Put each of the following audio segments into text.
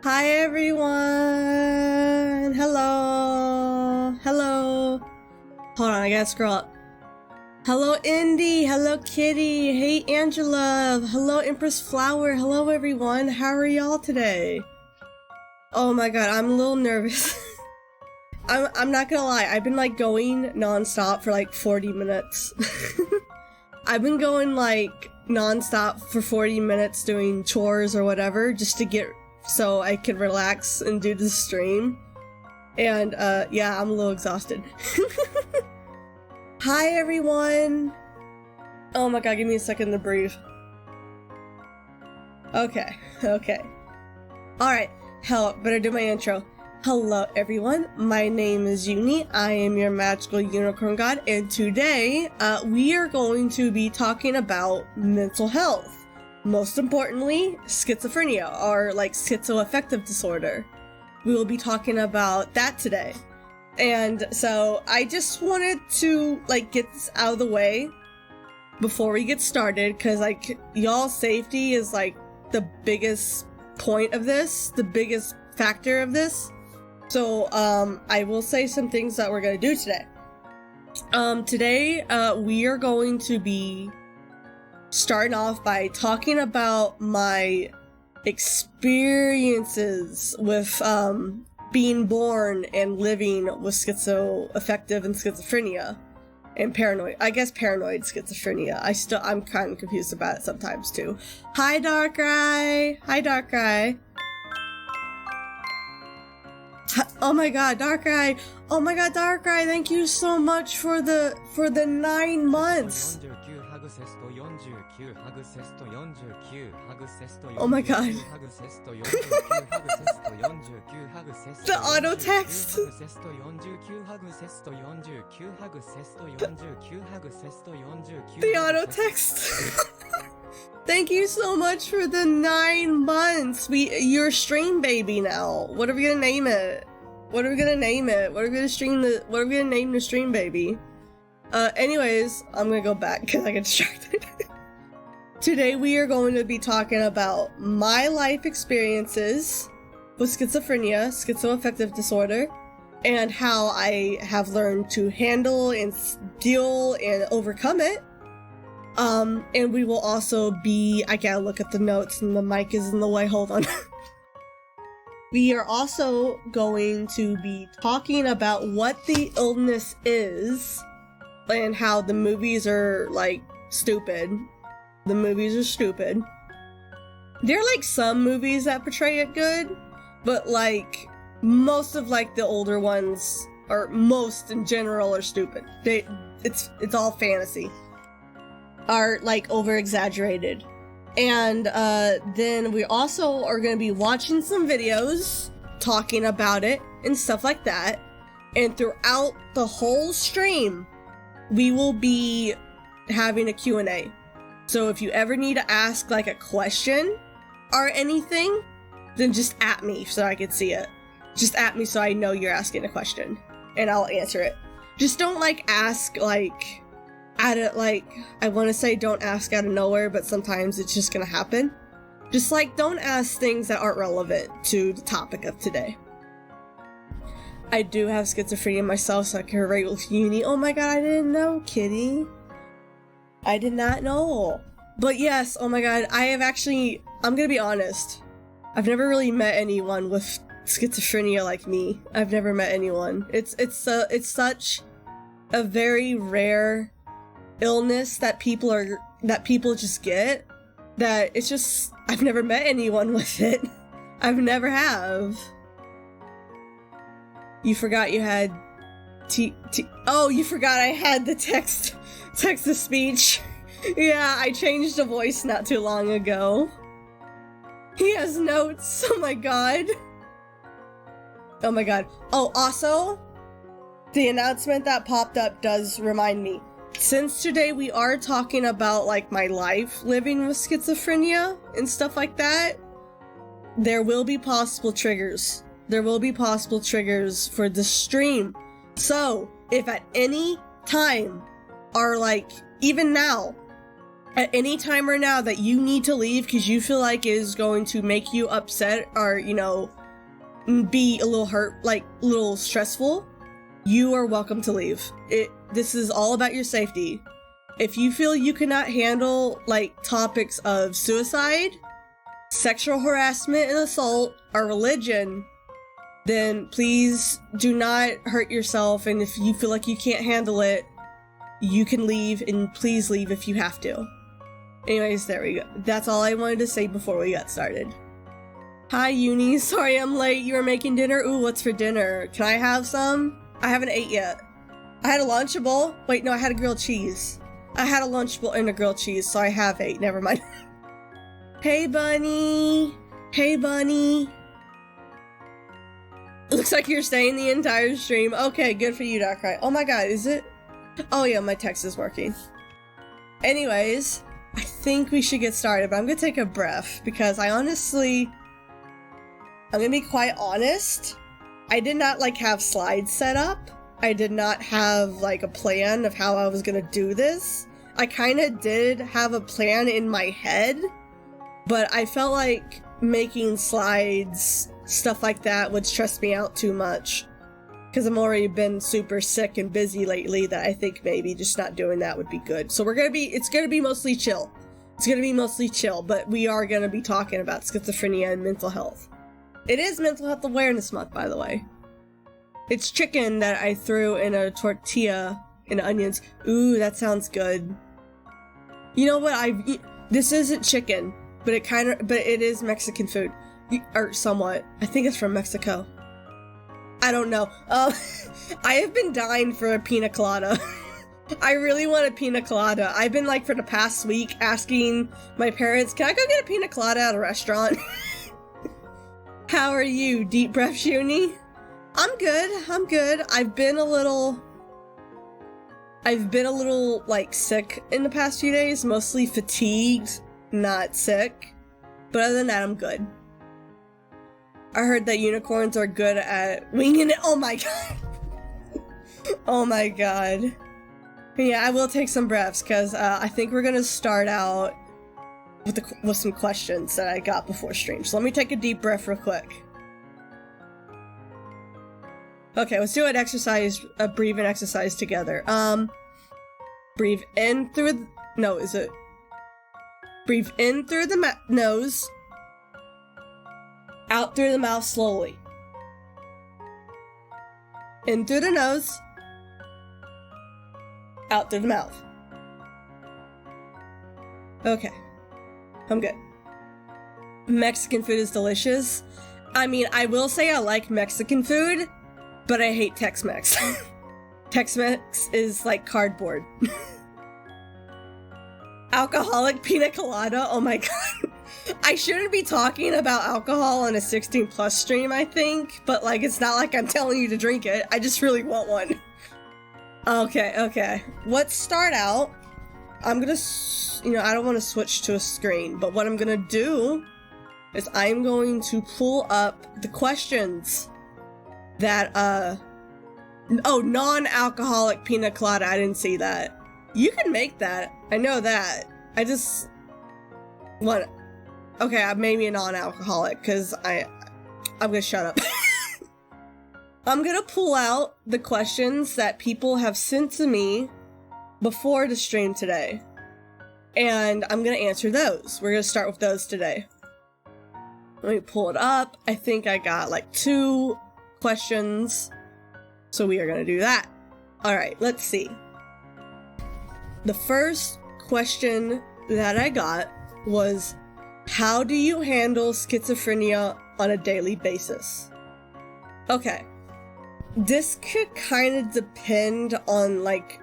Hi everyone! Hello! Hello! Hold on, I gotta scroll up. Hello Indy! Hello Kitty! Hey Angela! Hello Empress Flower! Hello everyone! How are y'all today? Oh my god, I'm a little nervous. I'm not gonna lie, I've been like going non-stop for like 40 minutes. I've been going like non-stop for 40 minutes doing chores or whatever just to get so I can relax and do the stream. And yeah, I'm a little exhausted. Hi everyone! Oh my god, give me a second to breathe. Okay. Alright, better do my intro. Hello everyone, my name is Uni, I am your magical unicorn god, and today we are going to be talking about mental health. Most importantly, schizophrenia, or like schizoaffective disorder. We will be talking about that today. And so I just wanted to like get this out of the way before we get started, because like y'all's safety is like the biggest point of this, the biggest factor of this. So I will say some things that we're gonna do today. Today we are going to be starting off by talking about my experiences with being born and living with schizoaffective and schizophrenia and paranoid. I guess paranoid schizophrenia. I'm kind of confused about it sometimes too. Hi Darkrai! Hi Darkrai! Oh my god, Darkrai! Oh my god, Darkrai! Thank you so much for the 9 months. Oh my god. The auto text. The auto text. Thank you so much for the 9 months. You're stream baby now. What are we gonna name it? What are we gonna name it? What are we gonna name the stream baby? Anyways, I'm gonna go back because I get distracted. Today we are going to be talking about my life experiences with schizophrenia, schizoaffective disorder, and how I have learned to handle and deal and overcome it. And we will also be, I gotta look at the notes and the mic is in the way, hold on. We are also going to be talking about what the illness is and how the movies are like stupid. The movies are stupid. There are like some movies that portray it good, but like most of like the older ones, or most in general, are stupid. It's all fantasy. Are like over exaggerated. And then we also are going to be watching some videos talking about it and stuff like that. And throughout the whole stream, we will be having a Q&A. So if you ever need to ask like a question or anything, then just at me so I can see it. Just at me so I know you're asking a question and I'll answer it. Just don't like ask like I want to say don't ask out of nowhere, but sometimes it's just gonna happen. Just like don't ask things that aren't relevant to the topic of today. I do have schizophrenia myself, so I can relate with Uni. Oh my god, I didn't know, Kitty. I did not know. But yes, oh my god, I'm gonna be honest. I've never really met anyone with schizophrenia like me. I've never met anyone. It's such a very rare illness that people just get, that it's just, I've never met anyone with it. I've never have. You forgot you had oh, you forgot I had the text to speech. Yeah, I changed the voice not too long ago. He has notes. Oh my god. Oh my god. Oh, also, the announcement that popped up does remind me. Since today we are talking about like my life living with schizophrenia and stuff like that, there will be possible triggers. There will be possible triggers for the stream. So, if at any time, or like even now, at any time or now that you need to leave because you feel like it is going to make you upset or, you know, be a little hurt, like a little stressful, you are welcome to leave. This is all about your safety. If you feel you cannot handle like topics of suicide, sexual harassment and assault, or religion, then please do not hurt yourself. And if you feel like you can't handle it, you can leave, and please leave if you have to. Anyways, there we go. That's all I wanted to say before we got started. Hi, Uni. Sorry I'm late. You were making dinner? Ooh, what's for dinner? Can I have some? I haven't ate yet. I had a Lunchable. Wait, no, I had a grilled cheese. I had a Lunchable and a grilled cheese, so I have ate. Never mind. Hey, Bunny. Hey, Bunny. Looks like you're staying the entire stream. Okay, good for you, Darkrai. Oh my god, is it? Oh yeah, my text is working. Anyways, I think we should get started, but I'm gonna take a breath because I'm gonna be quite honest. I did not like have slides set up. I did not have like a plan of how I was gonna do this. I kind of did have a plan in my head, but I felt like making slides, stuff like that, would stress me out too much. Because I'm already been super sick and busy lately, that I think maybe just not doing that would be good. So it's gonna be mostly chill. It's gonna be mostly chill, but we are gonna be talking about schizophrenia and mental health. It is Mental Health Awareness Month, by the way. It's chicken that I threw in a tortilla and onions. Ooh, that sounds good. You know what? This isn't chicken, but it is Mexican food, or somewhat. I think it's from Mexico. I don't know. I have been dying for a pina colada. I really want a pina colada. I've been like for the past week asking my parents, can I go get a pina colada at a restaurant? How are you, Deep Breath Shuni? I'm good. I've been a little like sick in the past few days, mostly fatigued, not sick. But other than that, I'm good. I heard that unicorns are good at winging it. Oh my god. Oh my god. Yeah, I will take some breaths because I think we're gonna start out with some questions that I got before stream. So let me take a deep breath real quick. Okay, let's do a breathing exercise together. Breathe in through breathe in through the nose. Out through the mouth slowly. In through the nose. Out through the mouth. Okay. I'm good. Mexican food is delicious. I mean, I will say I like Mexican food, but I hate Tex-Mex. Tex-Mex is like cardboard. Alcoholic pina colada? Oh my god. I shouldn't be talking about alcohol on a 16 plus stream, I think, but like it's not like I'm telling you to drink it. I just really want one. Okay. Let's start out. I'm gonna, I don't want to switch to a screen, but what I'm gonna do is I'm going to pull up the questions that, non-alcoholic pina colada. I didn't see that. You can make that. I know that. I just want. Okay, maybe a non-alcoholic, because I'm gonna shut up. I'm gonna pull out the questions that people have sent to me before the stream today, and I'm gonna answer those. We're gonna start with those today. Let me pull it up. I think I got like 2 questions, so we are gonna do that. Alright, let's see. The first question that I got was, how do you handle schizophrenia on a daily basis? Okay. This could kind of depend on, like,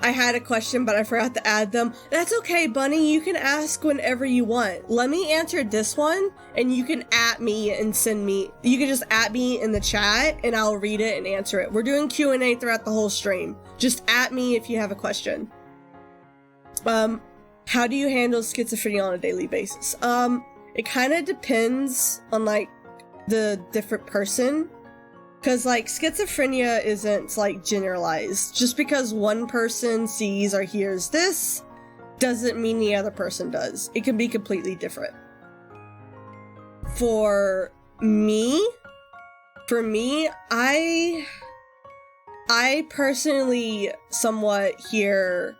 I had a question, but I forgot to add them. That's okay, Bunny. You can ask whenever you want. Let me answer this one, and you can @ me and send me. You can just @ me in the chat, and I'll read it and answer it. We're doing Q&A throughout the whole stream. Just @ me if you have a question. How do you handle schizophrenia on a daily basis? It kind of depends on, like, the different person. Because, like, schizophrenia isn't, like, generalized. Just because one person sees or hears this doesn't mean the other person does. It can be completely different. For me, For me, I personally somewhat hear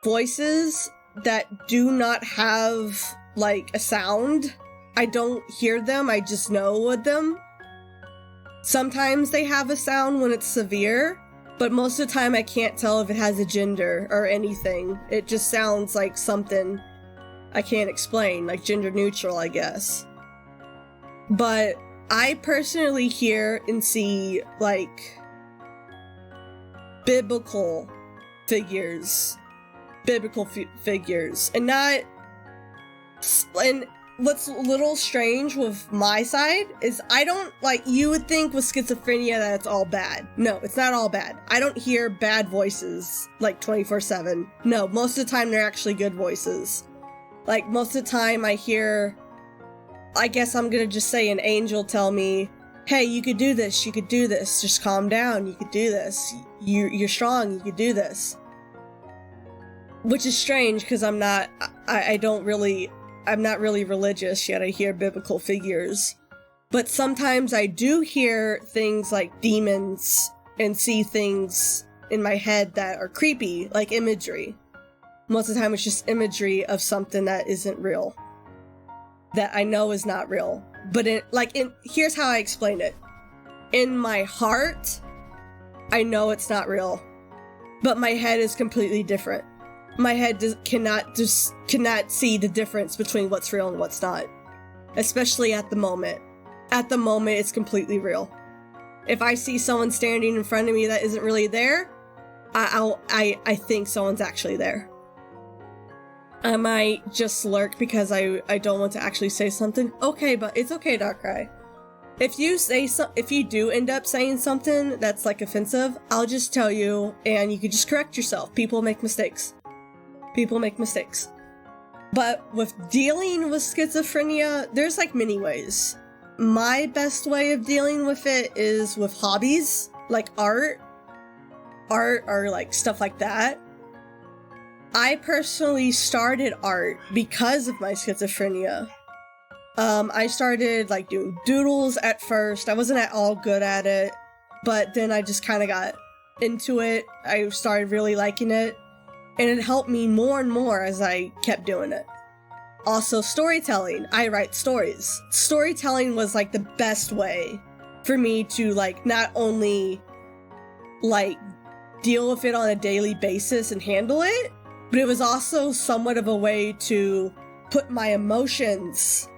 voices that do not have, like, a sound. I don't hear them, I just know them. Sometimes they have a sound when it's severe, but most of the time I can't tell if it has a gender or anything. It just sounds like something I can't explain, like gender neutral, I guess. But I personally hear and see, like, biblical figures, and not, and what's a little strange with my side is I don't, like, you would think with schizophrenia that it's all bad. No, it's not all bad. I don't hear bad voices, like, 24/7. No, most of the time they're actually good voices. Like, most of the time I hear, I guess I'm gonna just say an angel tell me, hey, you could do this, just calm down, you could do this, you're strong, you could do this. Which is strange, because I'm not really religious, yet I hear biblical figures. But sometimes I do hear things like demons and see things in my head that are creepy, like imagery. Most of the time it's just imagery of something that isn't real, that I know is not real. But here's how I explain it. In my heart, I know it's not real, but my head is completely different. My head cannot see the difference between what's real and what's not. Especially at the moment. At the moment, it's completely real. If I see someone standing in front of me that isn't really there, I think someone's actually there. I might just lurk because I don't want to actually say something. Okay, but it's okay, Darkrai. If you do end up saying something that's, like, offensive, I'll just tell you, and you can just correct yourself. People make mistakes. But with dealing with schizophrenia, there's, like, many ways. My best way of dealing with it is with hobbies, like art or, like, stuff like that. I personally started art because of my schizophrenia. I started, like, doing doodles at first. I wasn't at all good at it, but then I just kind of got into it. I started really liking it, and it helped me more and more as I kept doing it. Also, storytelling. I write stories. Storytelling was, like, the best way for me to, like, not only, like, deal with it on a daily basis and handle it, but it was also somewhat of a way to put my emotions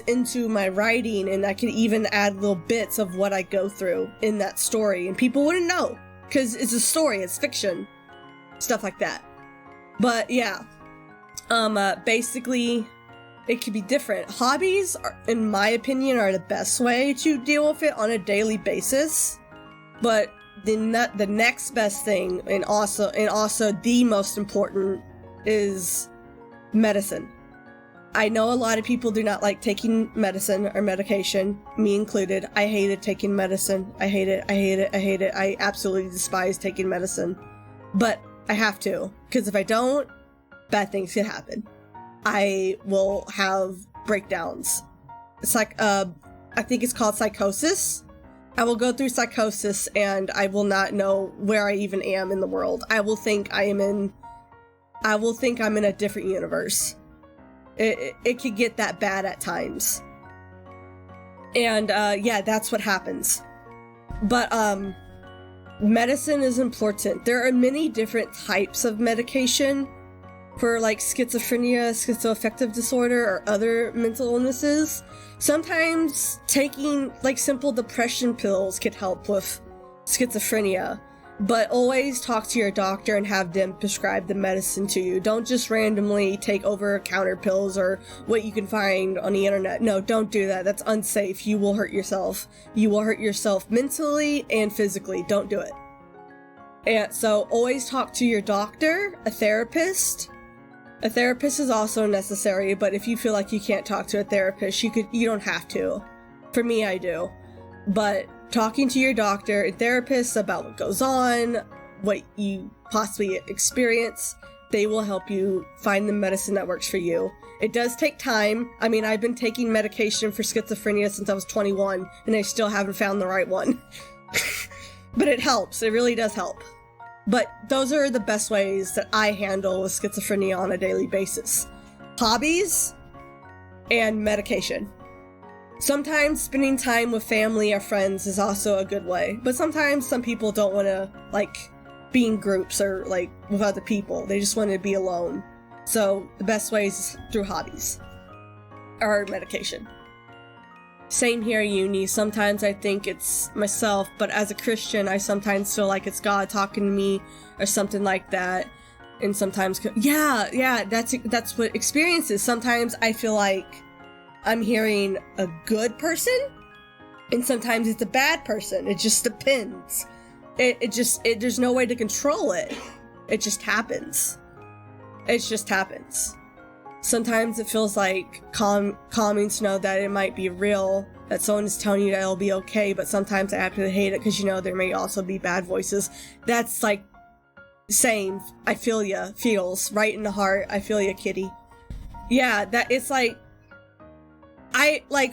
into my writing, and I could even add little bits of what I go through in that story, and people wouldn't know, because it's a story, it's fiction, stuff like that. But yeah, basically, it could be different. Hobbies, in my opinion, are the best way to deal with it on a daily basis, but the next best thing, and also the most important, is medicine. I know a lot of people do not like taking medicine or medication, me included. I hated taking medicine. I hate it. I absolutely despise taking medicine. But I have to, because if I don't, bad things can happen. I will have breakdowns. It's like, I think it's called psychosis. I will go through psychosis and I will not know where I even am in the world. I will think I'm in a different universe. It could get that bad at times. And, yeah, that's what happens. But, medicine is important. There are many different types of medication for, like, schizophrenia, schizoaffective disorder, or other mental illnesses. Sometimes taking, like, simple depression pills could help with schizophrenia. But always talk to your doctor and have them prescribe the medicine to you. Don't just randomly take over-the-counter pills or what you can find on the internet. No, don't do that. That's unsafe. You will hurt yourself. You will hurt yourself mentally and physically. Don't do it. And so always talk to your doctor, a therapist. A therapist is also necessary, but if you feel like you can't talk to a therapist, you don't have to. For me, I do. But talking to your doctor and therapist about what goes on, what you possibly experience, they will help you find the medicine that works for you. It does take time. I mean, I've been taking medication for schizophrenia since I was 21, and I still haven't found the right one. But it helps. It really does help. But those are the best ways that I handle with schizophrenia on a daily basis. Hobbies and medication. Sometimes spending time with family or friends is also a good way, but sometimes some people don't want to, like, be in groups or, like, with other people. They just want to be alone. So the best way is through hobbies or medication. Same here, uni. Sometimes I think it's myself, but as a Christian, I sometimes feel like it's God talking to me or something like that. And sometimes, that's what experience is. Sometimes I feel like I'm hearing a good person, and sometimes it's a bad person. It just depends. There's no way to control it. It just happens. It just happens. Sometimes it feels like calming to know that it might be real, that someone is telling you that it'll be okay, but sometimes I actually hate it because, there may also be bad voices. That's like, same. I feel ya. Feels right in the heart. I feel ya, kitty. Yeah, that it's like,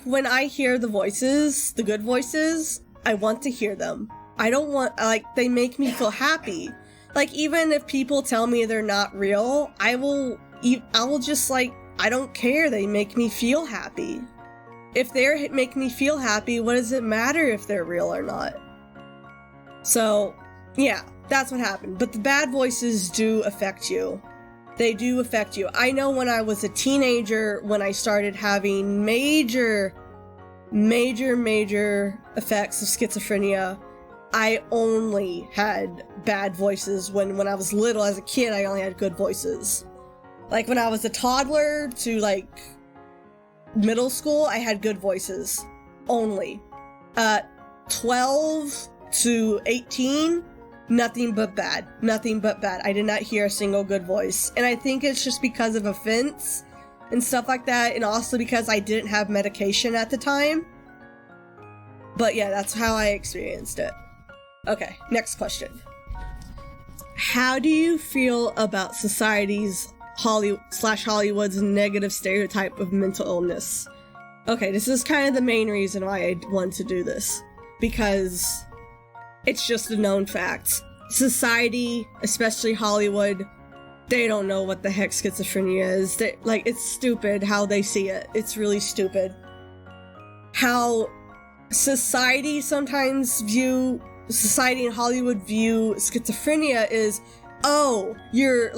when I hear the voices, the good voices, I want to hear them. I don't want, they make me feel happy. Like, even if people tell me they're not real, I will just, I don't care. They make me feel happy. If they make me feel happy, what does it matter if they're real or not? So, yeah, that's what happened. But the bad voices do affect you. They do affect you. I know when I was a teenager, when I started having major effects of schizophrenia, I only had bad voices. When I was little, as a kid, I only had good voices. Like, when I was a toddler to, middle school, I had good voices. Only. 12 to 18, nothing but bad. Nothing but bad. I did not hear a single good voice. And I think it's just because of offense and stuff like that, and also because I didn't have medication at the time. But yeah, that's how I experienced it. Okay, next question. How do you feel about society's Hollywood's negative stereotype of mental illness? Okay, this is kind of the main reason why I want to do this. Because it's just a known fact. Society, especially Hollywood, they don't know what the heck schizophrenia is. It's stupid how they see it. It's really stupid. How society and Hollywood view schizophrenia is, oh, you're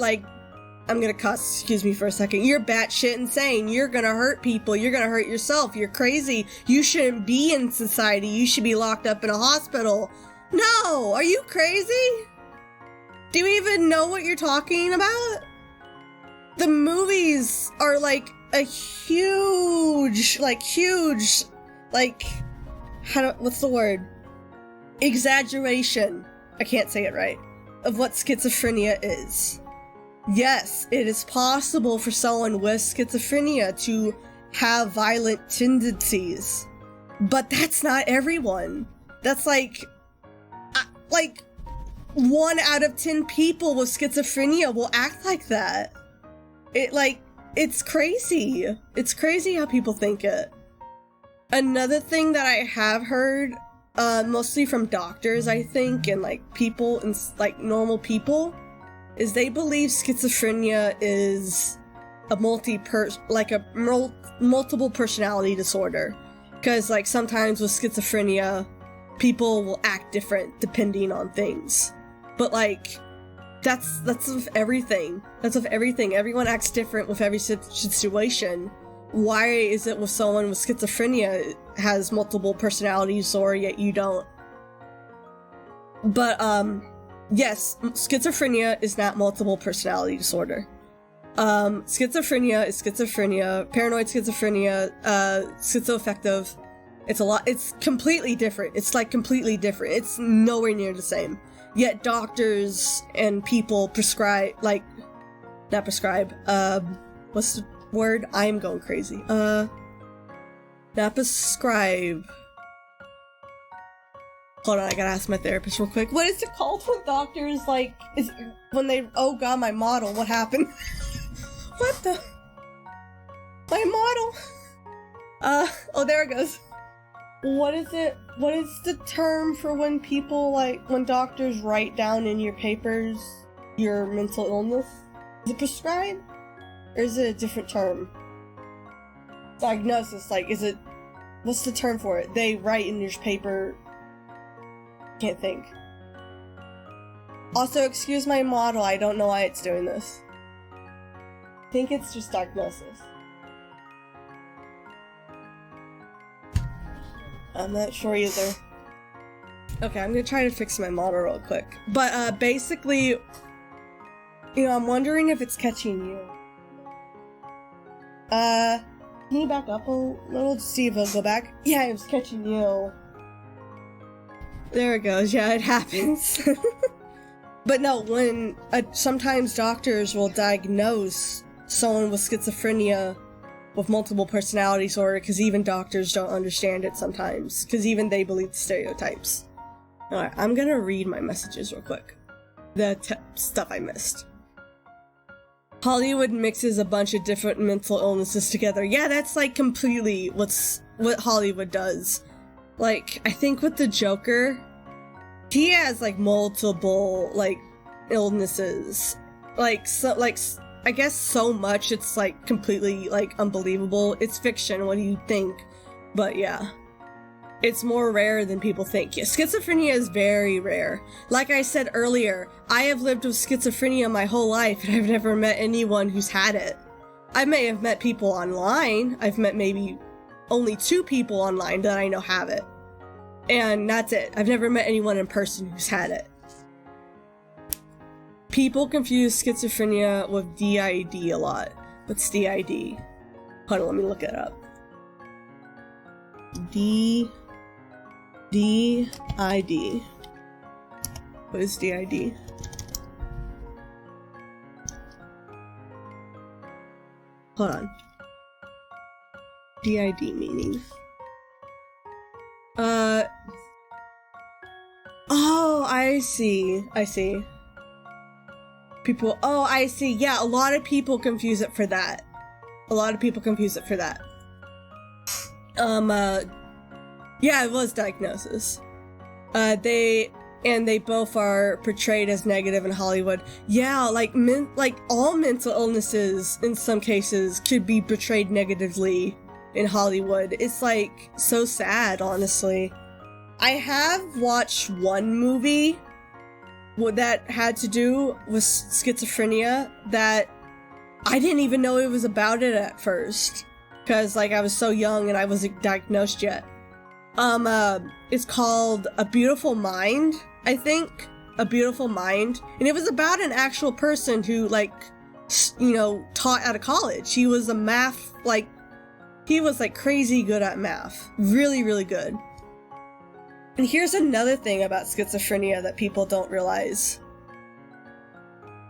I'm gonna cuss, excuse me for a second. You're batshit insane. You're gonna hurt people. You're gonna hurt yourself. You're crazy. You shouldn't be in society. You should be locked up in a hospital. No! Are you crazy? Do you even know what you're talking about? The movies are a huge, what's the word? Exaggeration. I can't say it right. Of what schizophrenia is. Yes, it is possible for someone with schizophrenia to have violent tendencies, but that's not everyone. That's 1 out of 10 people with schizophrenia will act like that. It's crazy. It's crazy how people think it. Another thing that I have heard, mostly from doctors, I think, and people, and normal people, is they believe schizophrenia is a multiple personality disorder. Because sometimes with schizophrenia, people will act different depending on things. But that's with everything. That's with everything. Everyone acts different with every situation. Why is it with someone with schizophrenia has multiple personality disorder, yet you don't? But, yes, schizophrenia is not multiple personality disorder. Schizophrenia is schizophrenia, paranoid schizophrenia, schizoaffective. It's completely different. It's completely different. It's nowhere near the same. Yet doctors and people prescribe, not prescribe, what's the word? I'm going crazy. Not prescribe. Hold on, I gotta ask my therapist real quick. What is it called when doctors, like, when they, oh god, my model, what happened? What the? My model! Oh, there it goes. What is it? What is the term for when people, like, when doctors write down in your papers your mental illness? Is it prescribed? Or is it a different term? Diagnosis, like, is it, what's the term for it? They write in your paper, can't think. Also, excuse my model, I don't know why it's doing this. I think it's just diagnosis. I'm not sure either. Okay, I'm gonna try to fix my model real quick. But, basically, you know, I'm wondering if it's catching you. Can you back up a little to see if it'll go back? Yeah, it was catching you. There it goes. Yeah, it happens. But no, when sometimes doctors will diagnose someone with schizophrenia with multiple personality disorder, because even doctors don't understand it sometimes, because even they believe the stereotypes. Alright, I'm gonna read my messages real quick. The stuff I missed. Hollywood mixes a bunch of different mental illnesses together. Yeah, that's like completely what Hollywood does. Like, I think with the Joker, he has like multiple like illnesses. Like, so, like, I guess so much it's like completely like unbelievable. It's fiction, what do you think? But yeah. It's more rare than people think. Yeah, schizophrenia is very rare. Like I said earlier, I have lived with schizophrenia my whole life and I've never met anyone who's had it. I may have met people online. I've met maybe only 2 people online that I know have it. And that's it. I've never met anyone in person who's had it. People confuse schizophrenia with DID a lot. What's DID? Hold on, let me look it up. DID. What is DID? Hold on. DID meaning. Oh, I see. People, oh, I see. Yeah, a lot of people confuse it for that. Yeah, it was diagnosis. They both are portrayed as negative in Hollywood. Yeah, like all mental illnesses in some cases could be portrayed negatively in Hollywood. It's like so sad, honestly. I have watched one movie that had to do with schizophrenia that I didn't even know it was about it at first, because like I was so young and I wasn't diagnosed yet. It's called A Beautiful Mind, I think. A Beautiful Mind. And it was about an actual person who, like, you know, taught out of college. He was a math, like, he was, like, crazy good at math. Really, really good. And here's another thing about schizophrenia that people don't realize.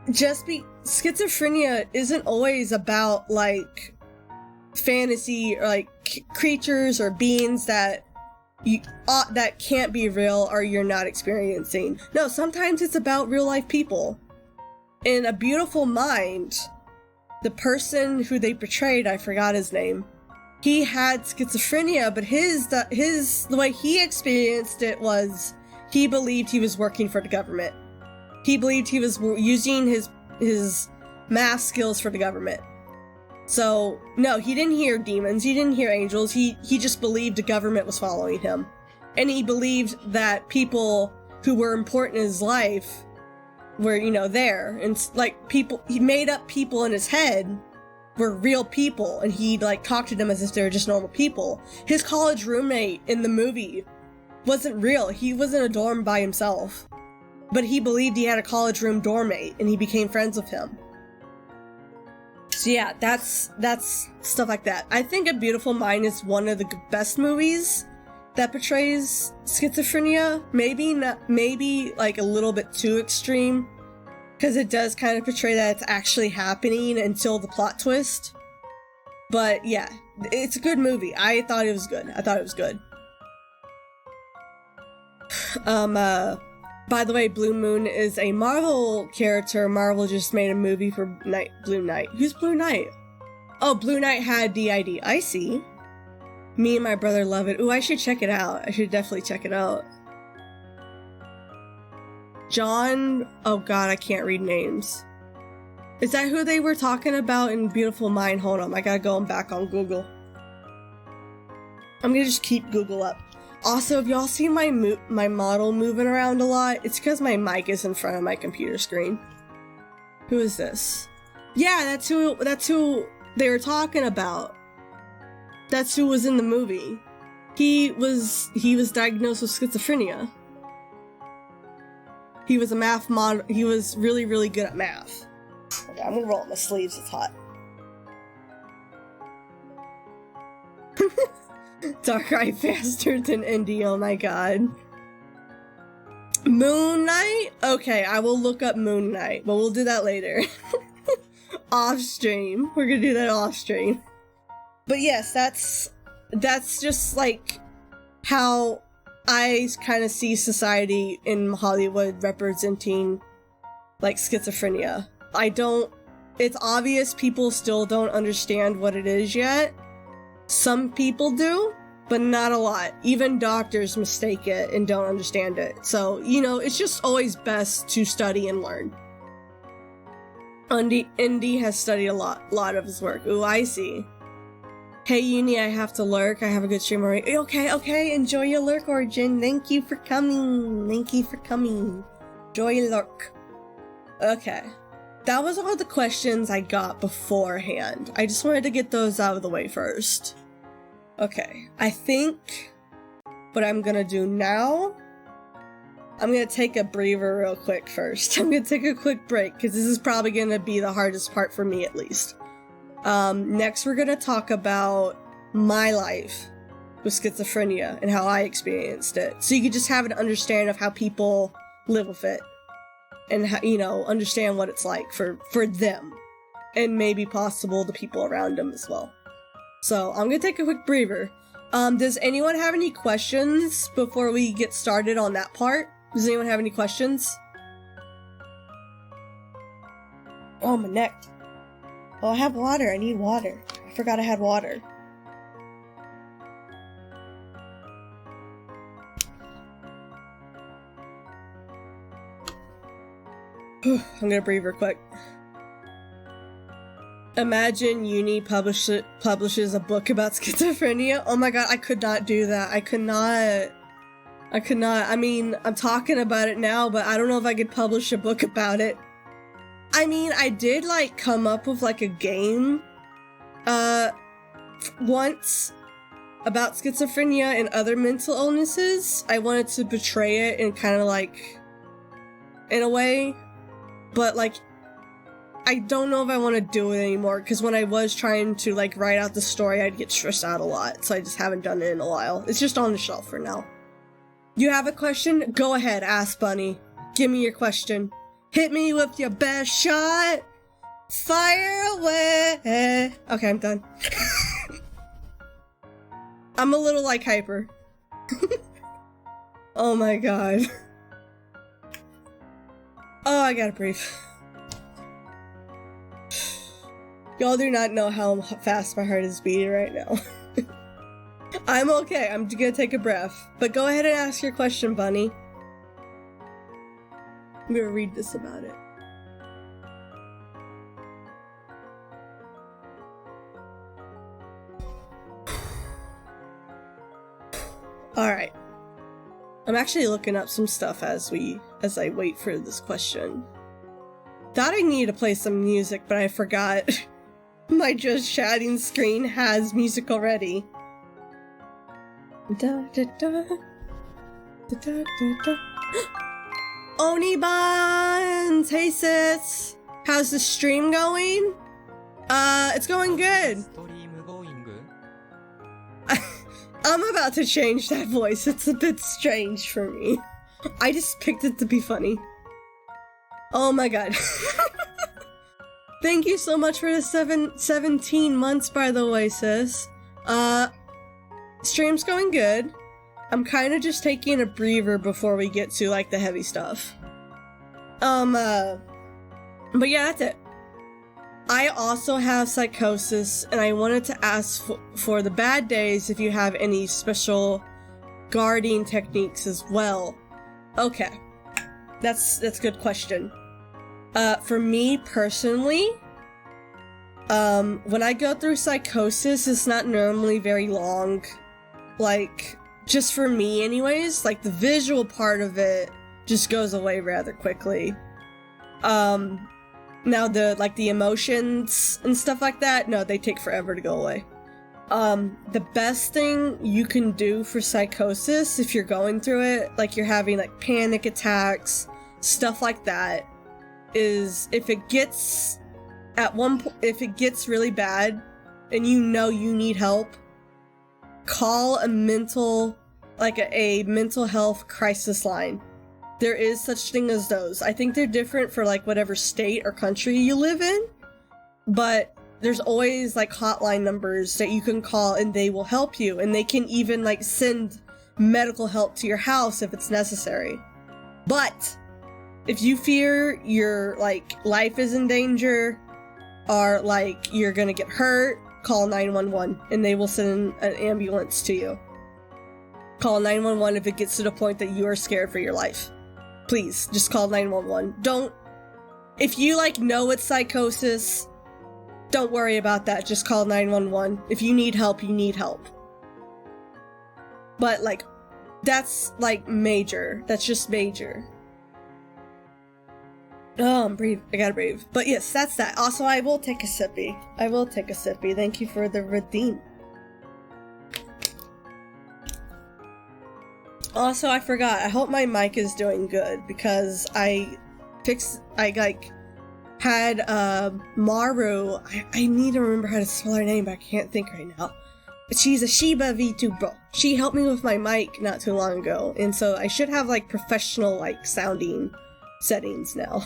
Schizophrenia isn't always about, like, fantasy or, like, creatures or beings that that can't be real or you're not experiencing. No, sometimes it's about real life people. In A Beautiful Mind, the person who they portrayed, I forgot his name, he had schizophrenia, but the way he experienced it was he believed he was working for the government. He believed he was using his math skills for the government. So, no, he didn't hear demons, he didn't hear angels, he just believed the government was following him. And he believed that people who were important in his life were, you know, there. And, like, he made up people in his head were real people, and he'd, like, talk to them as if they were just normal people. His college roommate in the movie wasn't real, he was in a dorm by himself. But he believed he had a college room dorm mate, and he became friends with him. So yeah, that's stuff like that. I think A Beautiful Mind is one of the best movies that portrays schizophrenia. Maybe like a little bit too extreme, because it does kind of portray that it's actually happening until the plot twist. But yeah, it's a good movie. I thought it was good. By the way, Blue Moon is a Marvel character. Marvel just made a movie for Blue Knight. Who's Blue Knight? Oh, Blue Knight had DID. I see. Me and my brother love it. Ooh, I should check it out. I should definitely check it out. John... Oh god, I can't read names. Is that who they were talking about in Beautiful Mind? Hold on, I gotta go back on Google. I'm gonna just keep Google up. Also, if y'all see my model moving around a lot, it's because my mic is in front of my computer screen. Who is this? Yeah, that's who they were talking about. That's who was in the movie. He was diagnosed with schizophrenia. He was a math model. He was really, really good at math. Okay, I'm gonna roll up my sleeves, it's hot. Darkrai faster than Indy, oh my god. Moon Knight? Okay, I will look up Moon Knight, but we'll do that later. Off stream. We're gonna do that off stream. But yes, that's just like how I kind of see society in Hollywood representing like schizophrenia. It's obvious people still don't understand what it is yet. Some people do, but not a lot. Even doctors mistake it and don't understand it. So, you know, it's just always best to study and learn. Indy has studied a lot of his work. Ooh, I see. Hey, Uni, I have to lurk. I have a good stream already. Okay, enjoy your lurk, Origin. Thank you for coming. Enjoy your lurk. Okay. That was all the questions I got beforehand. I just wanted to get those out of the way first. Okay, I think what I'm gonna do now, I'm gonna take a breather real quick first. I'm gonna take a quick break, because this is probably gonna be the hardest part for me, at least. Next we're gonna talk about my life with schizophrenia and how I experienced it. So you can just have an understanding of how people live with it. And, you know, understand what it's like for them. And maybe possible the people around them as well. So, I'm gonna take a quick breather. Does anyone have any questions before we get started on that part? Does anyone have any questions? Oh, my neck. Oh, I have water. I need water. I forgot I had water. I'm gonna breathe real quick. Imagine Uni publishes a book about schizophrenia. Oh my god, I could not do that. I could not. I mean, I'm talking about it now, but I don't know if I could publish a book about it. I mean, I did, like, come up with, like, a game, once about schizophrenia and other mental illnesses. I wanted to portray it in kind of, like, in a way. But, like, I don't know if I want to do it anymore, because when I was trying to, like, write out the story, I'd get stressed out a lot, so I just haven't done it in a while. It's just on the shelf for now. You have a question? Go ahead, ask Bunny. Give me your question. Hit me with your best shot. Fire away. Okay, I'm done. I'm a little, like, hyper. Oh my god. Oh, I gotta breathe. Y'all do not know how fast my heart is beating right now. I'm okay, I'm gonna take a breath. But go ahead and ask your question, Bunny. I'm gonna read this about it. Alright. I'm actually looking up some stuff as I wait for this question. Thought I needed to play some music, but I forgot. My just chatting screen has music already. Da, da, da. Da, da, da, da. Onibans! Hey sis! How's the stream going? It's going good. I'm about to change that voice. It's a bit strange for me. I just picked it to be funny. Oh my god. Thank you so much for the 17 months, by the way, sis. Stream's going good. I'm kind of just taking a breather before we get to, like, the heavy stuff. But yeah, that's it. I also have psychosis, and I wanted to ask for the bad days if you have any special guarding techniques as well. Okay. That's a good question. For me personally, when I go through psychosis, it's not normally very long. Like, just for me anyways, like the visual part of it just goes away rather quickly. Now the emotions and stuff like that, no, they take forever to go away. The best thing you can do for psychosis, if you're going through it, like you're having like panic attacks, stuff like that, is if it gets really bad and you know you need help, call a mental health crisis line. There is such thing as those. I think they're different for like whatever state or country you live in, but there's always like hotline numbers that you can call and they will help you, and they can even like send medical help to your house if it's necessary. But if you fear your like life is in danger or like you're gonna get hurt, call 911 and they will send an ambulance to you. Call 911 if it gets to the point that you are scared for your life. Please, just call 911. If you like know it's psychosis, don't worry about that. Just call 911. If you need help, you need help. But like, that's like major. That's just major. Oh, I'm brave. I gotta brave. But yes, that's that. Also, I will take a sippy. Thank you for the redeem. Also, I forgot. I hope my mic is doing good because I had Maru. I need to remember how to spell her name, but I can't think right now. But she's a Shiba Vtuber. She helped me with my mic not too long ago, and so I should have like professional like sounding settings now.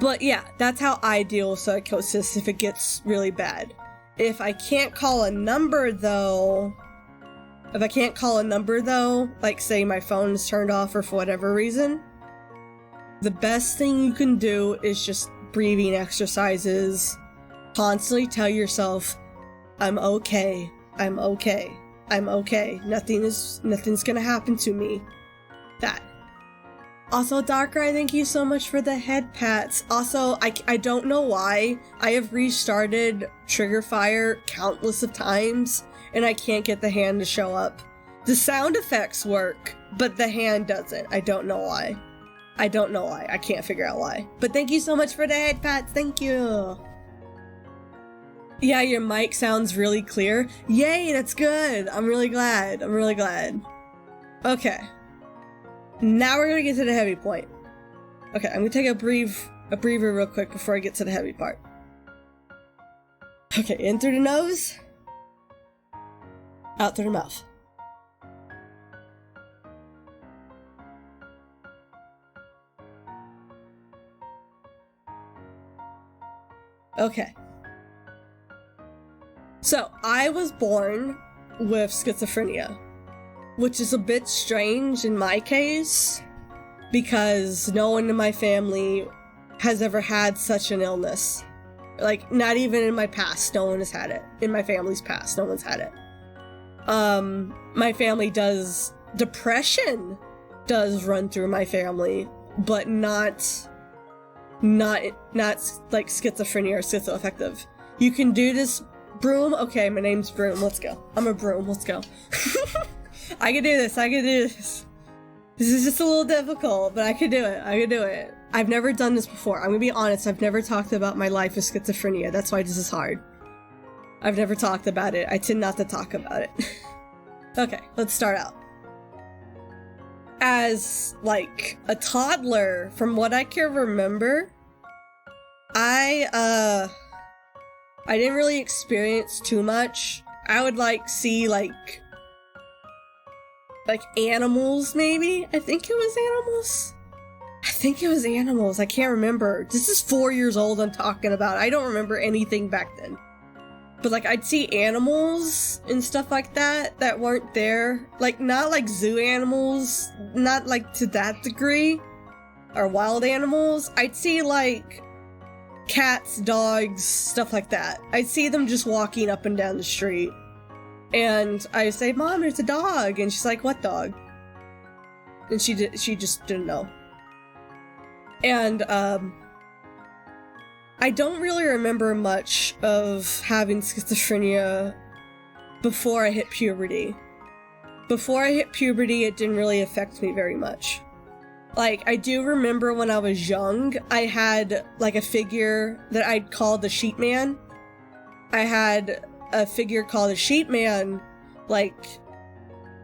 But yeah, that's how I deal with psychosis if it gets really bad. If I can't call a number though, like say my phone is turned off or for whatever reason, the best thing you can do is just breathing exercises. Constantly tell yourself, I'm okay. Nothing's gonna happen to me. That. Also, Darkrai, thank you so much for the head pats. Also, I don't know why. I have restarted Trigger Fire countless of times, and I can't get the hand to show up. The sound effects work, but the hand doesn't. I don't know why. I can't figure out why. But thank you so much for the head pats. Thank you. Yeah, your mic sounds really clear. Yay, that's good. I'm really glad. Okay. Now we're gonna get to the heavy point. Okay, I'm gonna take a breather real quick before I get to the heavy part. Okay, in through the nose, out through the mouth. Okay. So, I was born with schizophrenia, which is a bit strange in my case, because no one in my family has ever had such an illness. Like, not even in my past, no one has had it. In my family's past, no one's had it. My family depression does run through my family, but not like schizophrenia or schizoaffective. You can do this. Broom? Okay, my name's Broom. Let's go. I'm a broom. Let's go. I can do this. This is just a little difficult, but I can do it. I've never done this before. I'm gonna be honest. I've never talked about my life with schizophrenia. That's why this is hard. I've never talked about it. I tend not to talk about it. Okay, let's start out. As, like, a toddler, from what I can remember, I didn't really experience too much. I would, like, see, like animals, maybe? I think it was animals. I can't remember. This is 4 years old I'm talking about. I don't remember anything back then. But, like, I'd see animals and stuff like that that weren't there. Like, not like zoo animals, not like to that degree, or wild animals. I'd see, like, cats, dogs, stuff like that. I'd see them just walking up and down the street. And I say, Mom, there's a dog. And she's like, what dog? And she just didn't know. And, I don't really remember much of having schizophrenia before I hit puberty. Before I hit puberty, it didn't really affect me very much. Like, I do remember when I was young, I had, like, a figure that I'd called the Sheep Man. I had a figure called the Sheep Man, like,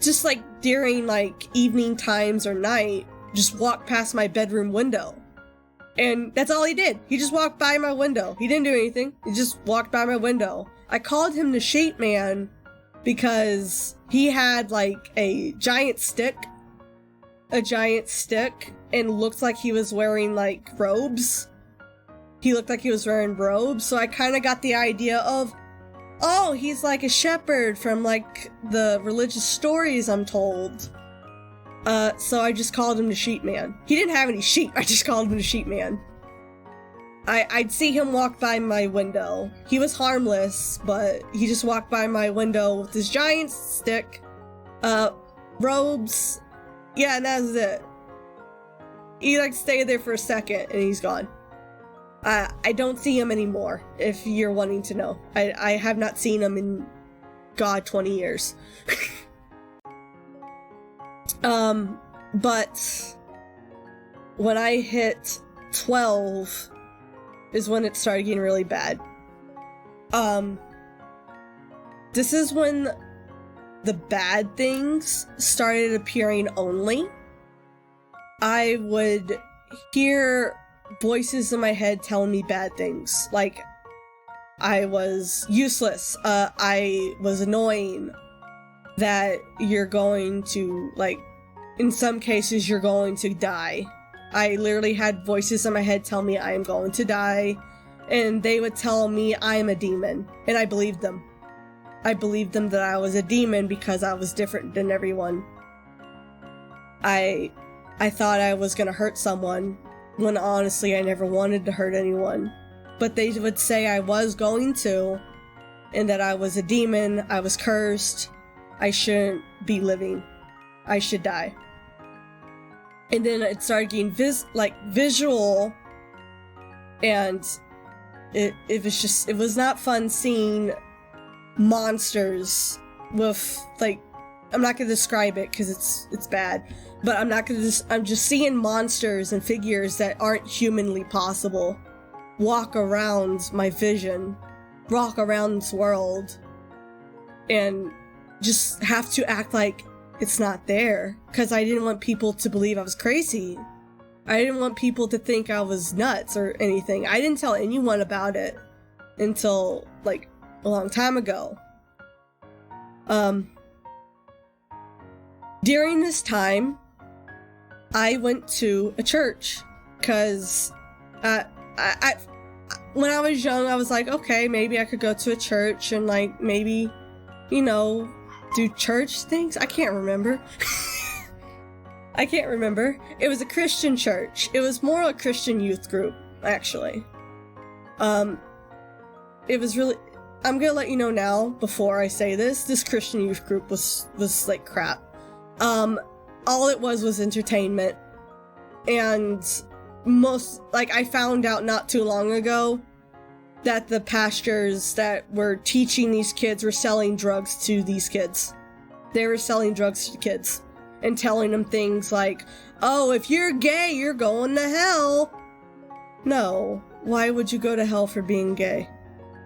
just, like, during, like, evening times or night, just walk past my bedroom window. And that's all he did. He just walked by my window. He didn't do anything. He just walked by my window. I called him the Sheep Man because he had, like, a giant stick, and looked like he was wearing, like, robes. He looked like he was wearing robes, so I kind of got the idea of, oh, he's like a shepherd from, like, the religious stories I'm told. So I just called him the Sheep Man. He didn't have any sheep, I just called him the Sheep Man. I'd see him walk by my window. He was harmless, but he just walked by my window with his giant stick, robes, yeah, and that was it. He, like, stayed there for a second, and he's gone. I don't see him anymore, if you're wanting to know. I have not seen him in, God, 20 years. But when I hit 12 is when it started getting really bad. This is when the bad things started appearing only. I would hear voices in my head telling me bad things, like I was useless, I was annoying, that you're going to, like, in some cases, you're going to die. I literally had voices in my head tell me I am going to die, and they would tell me I am a demon, and I believed them. I believed them that I was a demon because I was different than everyone. I thought I was gonna hurt someone, when honestly I never wanted to hurt anyone. But they would say I was going to, and that I was a demon, I was cursed, I shouldn't be living, I should die. And then it started getting visual, and it was not fun seeing monsters with, like, I'm not gonna describe it because it's bad, but I'm just seeing monsters and figures that aren't humanly possible walk around my vision, walk around this world, and just have to act like it's not there, because I didn't want people to believe I was crazy. I didn't want people to think I was nuts or anything. I didn't tell anyone about it until, like, a long time ago. During this time, I went to a church, because when I was young, I was like, okay, maybe I could go to a church and, like, maybe, you know, do church things? I can't remember. I can't remember. It was a Christian church. It was more a Christian youth group, actually. It was really... I'm gonna let you know now, before I say this Christian youth group was like crap. All it was entertainment. And I found out not too long ago that the pastors that were teaching these kids were selling drugs to these kids. They were selling drugs to kids and telling them things like, oh, if you're gay, you're going to hell. No, why would you go to hell for being gay?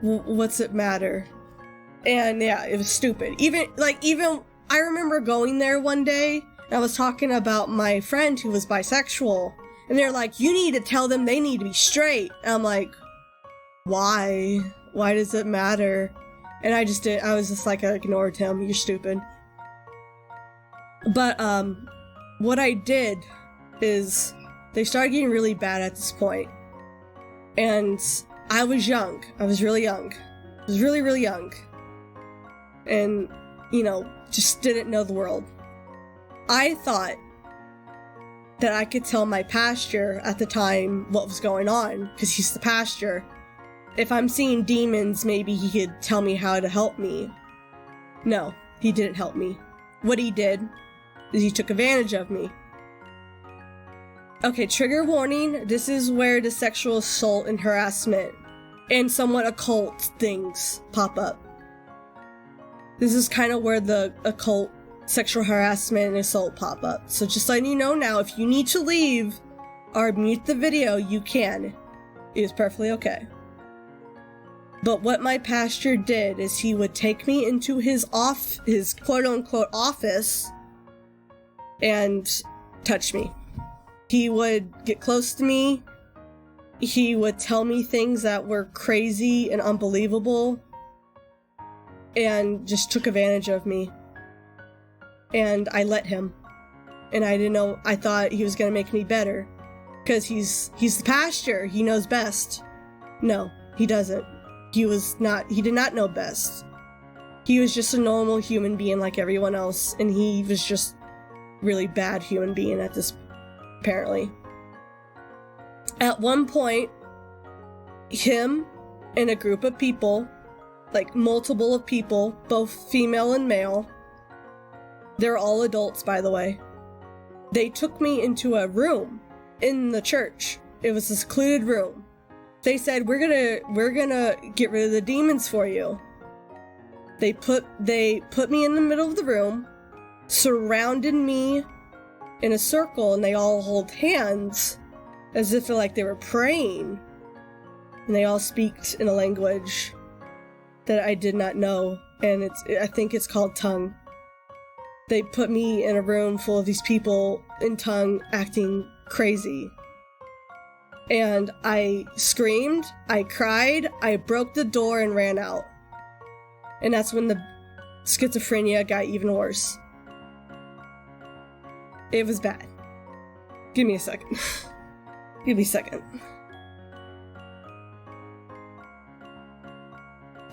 What's it matter? And yeah, it was stupid. Even I remember going there one day, and I was talking about my friend who was bisexual, and they're like, you need to tell them they need to be straight. And I'm like, why? Why does it matter? And I was just like, I ignored him. You're stupid. But, what I did is, they started getting really bad at this point. And I was young. I was really young. I was really, really young. And, you know, just didn't know the world. I thought that I could tell my pastor at the time what was going on, because he's the pastor. If I'm seeing demons, maybe he could tell me how to help me. No, he didn't help me. What he did is he took advantage of me. Okay, trigger warning. This is where the sexual assault and harassment and somewhat occult things pop up. This is kind of where the occult, sexual harassment, and assault pop up. So just letting you know now, if you need to leave or mute the video, you can. It is perfectly okay. But what my pastor did is he would take me into his quote-unquote office and touch me. He would get close to me. He would tell me things that were crazy and unbelievable and just took advantage of me. And I let him. And I didn't know, I thought he was gonna make me better. Because he's the pastor, he knows best. No, he doesn't. He did not know best. He was just a normal human being like everyone else, and he was just really bad human being at this, apparently. At one point, him and a group of people, like multiple of people, both female and male, they're all adults, by the way, they took me into a room in the church. It was a secluded room. They said, we're gonna get rid of the demons for you. They put me in the middle of the room, surrounded me in a circle, and they all hold hands as if like they were praying. And they all speak in a language that I did not know, and I think it's called tongue. They put me in a room full of these people in tongue acting crazy. And I screamed, I cried, I broke the door and ran out. And that's when the schizophrenia got even worse. It was bad. Give me a second. Give me a second.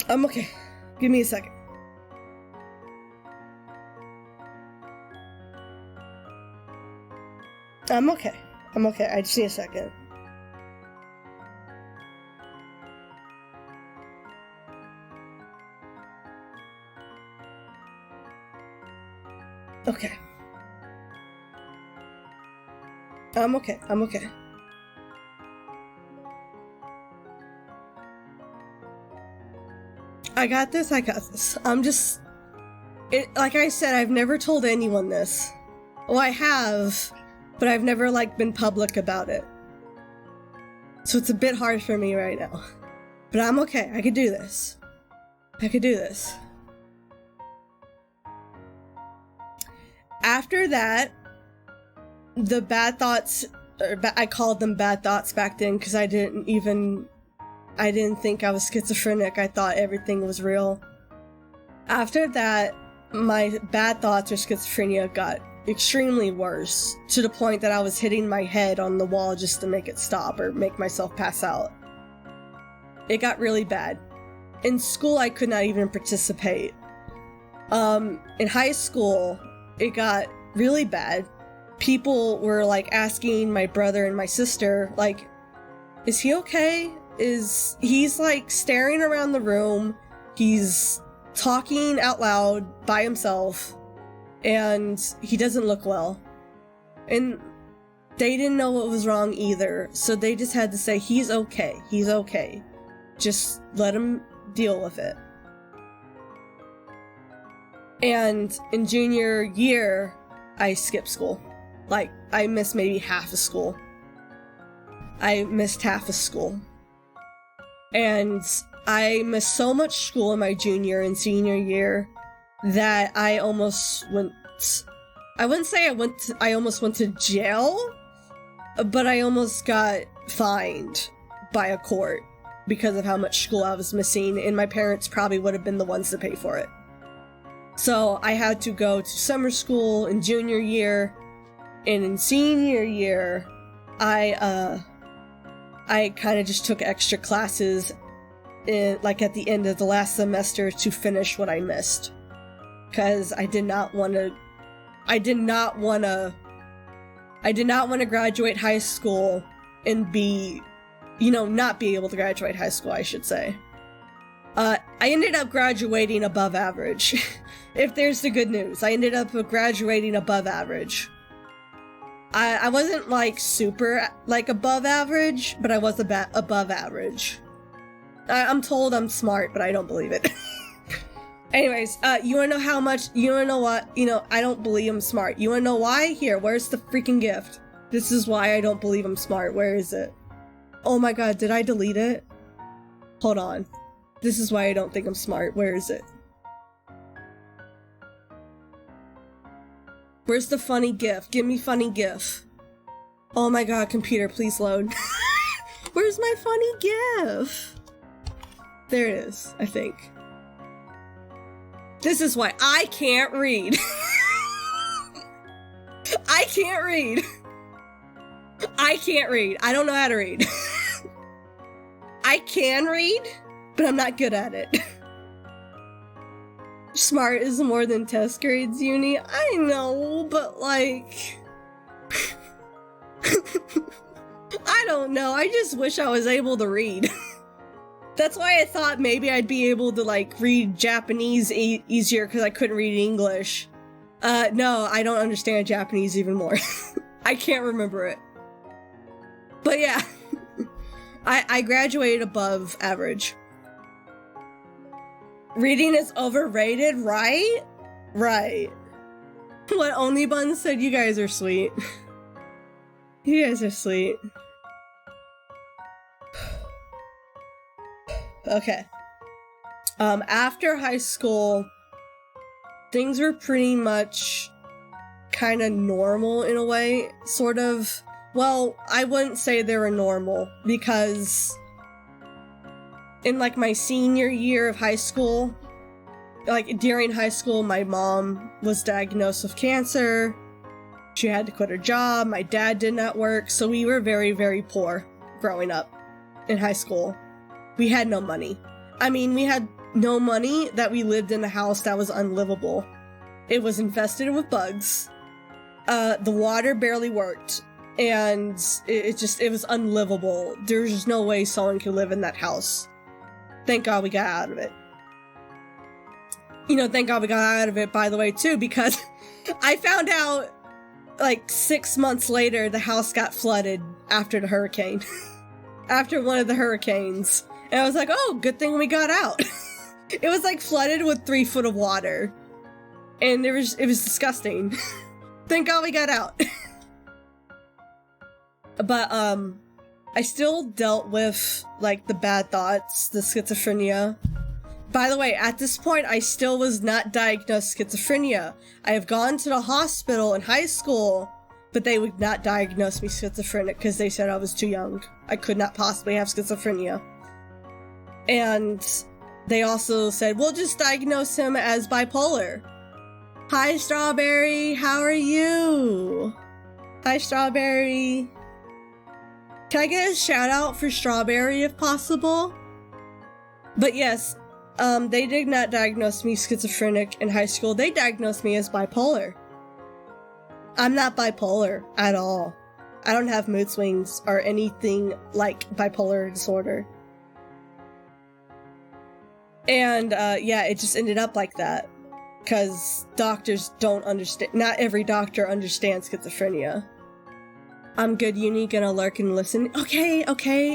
I'm okay. Give me a second. I'm okay. I'm okay. I just need a second. Okay. I'm okay. I'm okay. I got this. I got this. Like I said, I've never told anyone this. Well, I have, but I've never, been public about it. So it's a bit hard for me right now. But I'm okay. I could do this. I could do this. After that, the bad thoughts, I called them bad thoughts back then because I didn't think I was schizophrenic. I thought everything was real. After that, my bad thoughts or schizophrenia got extremely worse, to the point that I was hitting my head on the wall just to make it stop or make myself pass out. It got really bad. In school, I could not even participate. In high school, it got really bad. People were asking my brother and my sister, is he okay? He's staring around the room, he's talking out loud by himself, and he doesn't look well. And they didn't know what was wrong either, so they just had to say, he's okay, just let him deal with it. And in junior year, I skipped school. I missed maybe half of school. I missed half of school. And I missed so much school in my junior and senior year that I almost went... I wouldn't say I almost went to jail, but I almost got fined by a court because of how much school I was missing, and my parents probably would have been the ones to pay for it. So I had to go to summer school in junior year, and in senior year, I kind of just took extra classes like at the end of the last semester to finish what I missed. Because I did not want to graduate high school and be, not be able to graduate high school, I should say. I ended up graduating above average. If there's the good news, I ended up graduating above average. I wasn't like super like above average, but I was above average. I'm told I'm smart, but I don't believe it. Anyways, you wanna know how much, you wanna know what, I don't believe I'm smart. You wanna know why? Here, where's the freaking gift? This is why I don't believe I'm smart. Where is it? Oh my god, did I delete it? Hold on. This is why I don't think I'm smart. Where is it? Where's the funny gif? Give me funny gif. Oh my god, computer, please load. Where's my funny gif? There it is, I think. This is why I can't read. I can't read. I can't read. I don't know how to read. I can read, but I'm not good at it. Smart is more than test grades, uni. I know, but like... I don't know. I just wish I was able to read. That's why I thought maybe I'd be able to like read Japanese easier because I couldn't read English. No, I don't understand Japanese even more. I can't remember it. But yeah, I graduated above average. Reading is overrated, right? Right. What Only Bun said, you guys are sweet. You guys are sweet. Okay. After high school, things were pretty much kind of normal in a way, sort of. Well, I wouldn't say they were normal, because in like my senior year of high school, like during high school, my mom was diagnosed with cancer. She had to quit her job. My dad did not work, so we were very, very poor growing up in high school. We had no money. I mean, we had no money that we lived in a house that was unlivable. It was infested with bugs. The water barely worked. And it was unlivable. There was just no way someone could live in that house. Thank God we got out of it. Thank God we got out of it, by the way, too, because I found out, like, 6 months later, the house got flooded after the hurricane. After one of the hurricanes. And I was like, oh, good thing we got out. It was, like, flooded with 3 foot of water. And it was disgusting. Thank God we got out. But, I still dealt with, like, the bad thoughts, the schizophrenia. By the way, at this point, I still was not diagnosed schizophrenia. I have gone to the hospital in high school, but they would not diagnose me schizophrenic because they said I was too young. I could not possibly have schizophrenia. And they also said, we'll just diagnose him as bipolar. Hi, Strawberry. How are you? Hi, Strawberry. Can I get a shout out for Strawberry if possible? But yes, they did not diagnose me schizophrenic in high school. They diagnosed me as bipolar. I'm not bipolar at all. I don't have mood swings or anything like bipolar disorder. And yeah, it just ended up like that. Because doctors don't understand, not every doctor understands schizophrenia. I'm good, uni, gonna lurk and listen. Okay,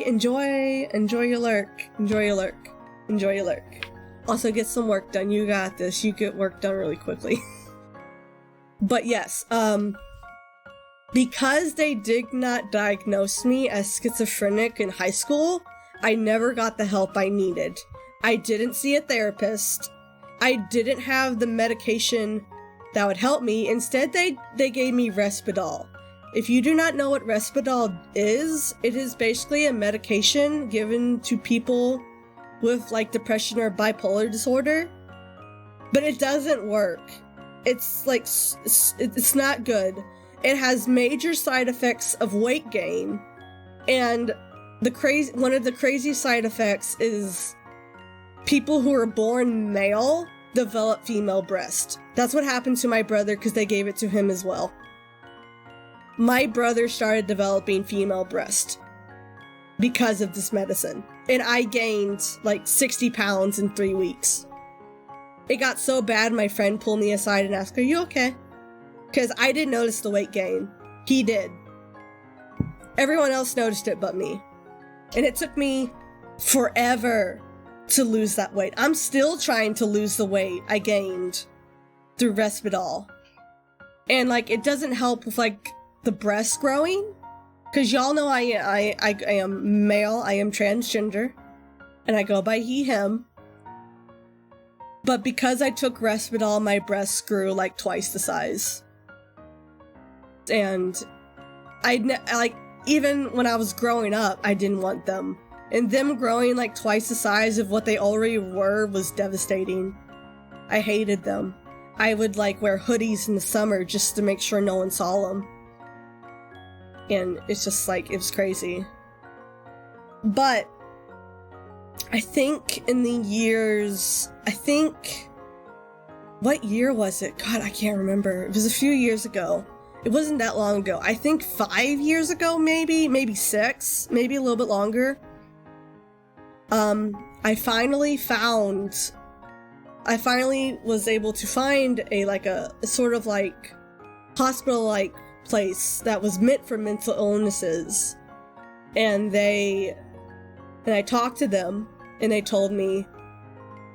enjoy your lurk. Enjoy your lurk. Also, get some work done. You got this. You get work done really quickly. But yes, because they did not diagnose me as schizophrenic in high school, I never got the help I needed. I didn't see a therapist. I didn't have the medication that would help me. Instead, they gave me Risperdal. If you do not know what Risperdal is, it is basically a medication given to people with like depression or bipolar disorder. But it doesn't work. It's like, it's not good. It has major side effects of weight gain. And one of the crazy side effects is people who are born male develop female breast. That's what happened to my brother because they gave it to him as well. My brother started developing female breast because of this medicine. And I gained like 60 pounds in 3 weeks. It got so bad, my friend pulled me aside and asked, "Are you okay?" Because I didn't notice the weight gain. He did. Everyone else noticed it but me. And it took me forever to lose that weight. I'm still trying to lose the weight I gained through Respidol. And like, it doesn't help with like the breast growing. Because y'all know I am male, I am transgender, and I go by he, him. But because I took Respidol, my breasts grew like twice the size. And even when I was growing up, I didn't want them. And them growing like twice the size of what they already were was devastating. I hated them. I would like wear hoodies in the summer just to make sure no one saw them. And it's just like, it was crazy. But I think in the years, what year was it? God, I can't remember. It was a few years ago. It wasn't that long ago. I think 5 years ago, maybe 6, maybe a little bit longer. I finally was able to find a sort of like hospital-like place that was meant for mental illnesses. And I talked to them and they told me,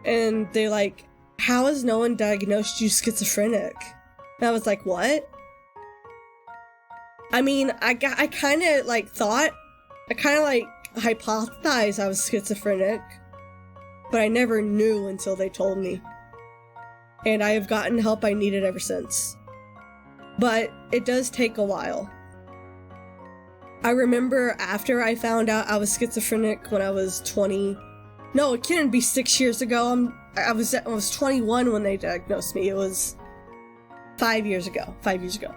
and they're like, "How has no one diagnosed you schizophrenic?" And I was like, "What?" I mean, I kind of hypothesized I was schizophrenic, but I never knew until they told me. And I have gotten help I needed ever since. But it does take a while. I remember after I found out I was schizophrenic when I was 20. No, it couldn't be 6 years ago. I was 21 when they diagnosed me. It was 5 years ago. 5 years ago.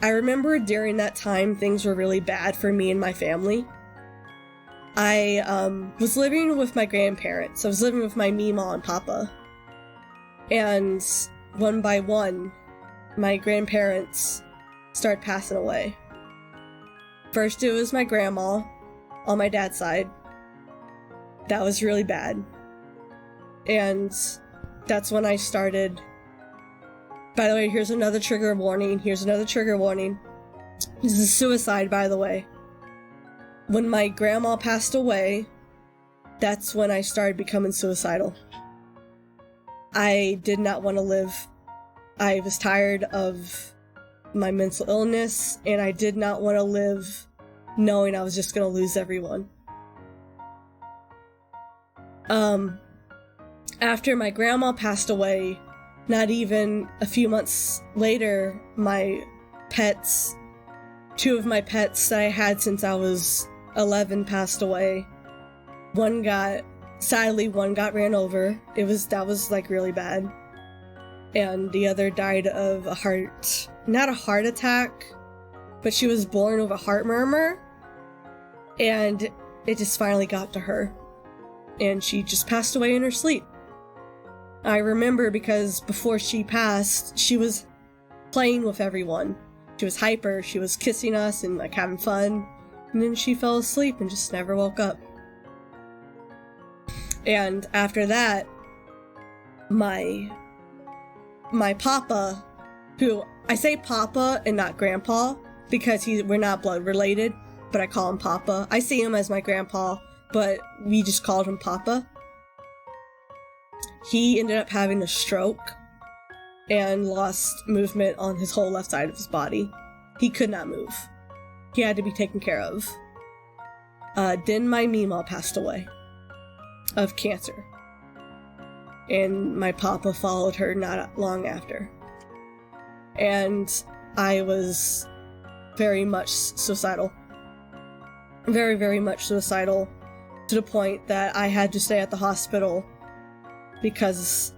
I remember during that time things were really bad for me and my family. I was living with my grandparents. I was living with my Meemaw and Papa. And one by one, my grandparents started passing away. First, it was my grandma on my dad's side. That was really bad. And that's when I started. By the way, here's another trigger warning. Here's another trigger warning. This is suicide, by the way. When my grandma passed away, that's when I started becoming suicidal. I did not want to live. I was tired of my mental illness, and I did not want to live knowing I was just going to lose everyone. After my grandma passed away, not even a few months later, my pets, 2 of my pets that I had since I was 11 passed away. One got ran over. That was like really bad. And the other died of not a heart attack, but she was born with a heart murmur. And it just finally got to her. And she just passed away in her sleep. I remember because before she passed, she was playing with everyone. She was hyper, she was kissing us and like having fun. And then she fell asleep and just never woke up. And after that, my papa, who I say papa and not grandpa because we're not blood related, but I call him papa. I see him as my grandpa, but we just called him papa. He ended up having a stroke and lost movement on his whole left side of his body. He could not move. He had to be taken care of. Then my Meemaw passed away of cancer. And my papa followed her not long after. And I was very much suicidal. Very, very much suicidal, to the point that I had to stay at the hospital because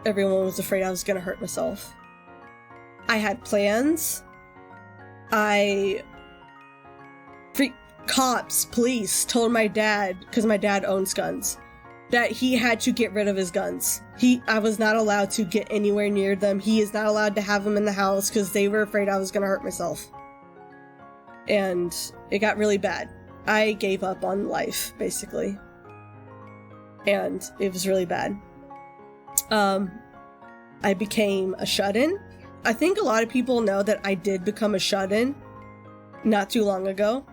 everyone was afraid I was gonna hurt myself. I had plans. cops, police told my dad, because my dad owns guns, that he had to get rid of his guns. I was not allowed to get anywhere near them. He is not allowed to have them in the house because they were afraid I was going to hurt myself. And it got really bad. I gave up on life, basically. And it was really bad. I became a shut-in. I think a lot of people know that I did become a shut-in not too long ago.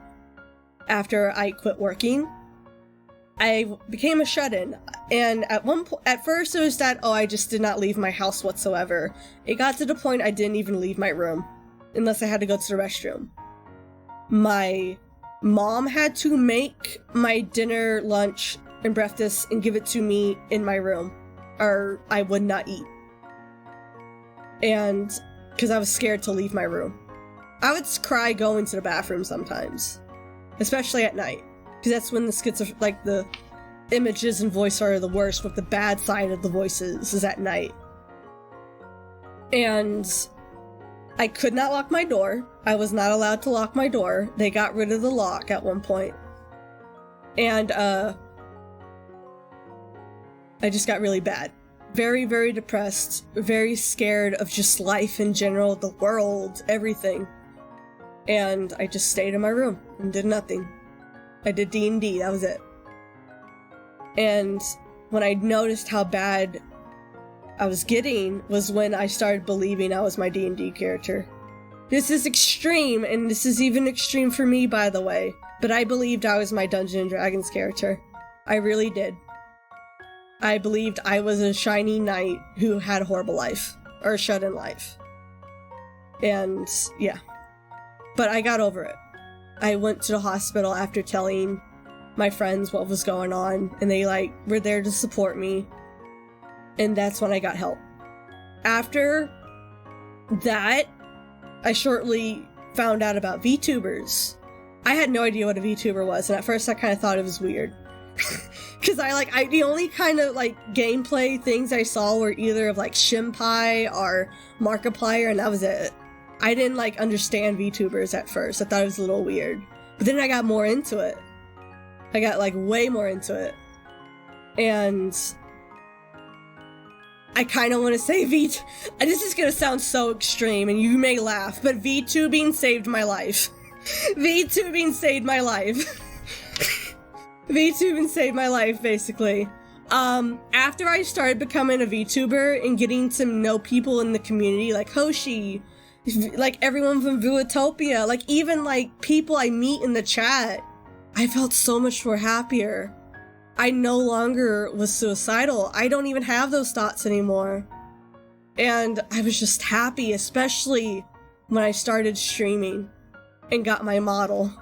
After I quit working, I became a shut-in. And at first it was that, I just did not leave my house whatsoever. It got to the point I didn't even leave my room, unless I had to go to the restroom. My mom had to make my dinner, lunch, and breakfast and give it to me in my room, or I would not eat. And because I was scared to leave my room. I would cry going to the bathroom sometimes, especially at night, because that's when the images and voice are the worst, with the bad side of the voices is at night. And I could not lock my door. I was not allowed to lock my door. They got rid of the lock at one point. And I just got really bad. Very, very depressed, very scared of just life in general, the world, everything. And I just stayed in my room and did nothing. I did D&D, that was it. And when I noticed how bad I was getting was when I started believing I was my D&D character. This is extreme, and this is even extreme for me, by the way, but I believed I was my Dungeons & Dragons character. I really did. I believed I was a shiny knight who had a horrible life, or a shut-in life. And, yeah. But I got over it. I went to the hospital after telling my friends what was going on, and they, were there to support me. And that's when I got help. After that, I shortly found out about VTubers. I had no idea what a VTuber was, and at first I kind of thought it was weird. Because the only kind of, gameplay things I saw were either of, Shimpai or Markiplier, and that was it. I didn't, understand VTubers at first. I thought it was a little weird. But then I got more into it. I got, way more into it. And I kind of want to say this is going to sound so extreme, and you may laugh, but VTubing saved my life. VTubing saved my life. VTubing saved my life, basically. After I started becoming a VTuber and getting to know people in the community, like Hoshi, everyone from Vtuber, even people I meet in the chat, I felt so much more happier. I no longer was suicidal. I don't even have those thoughts anymore. And I was just happy, especially when I started streaming and got my model.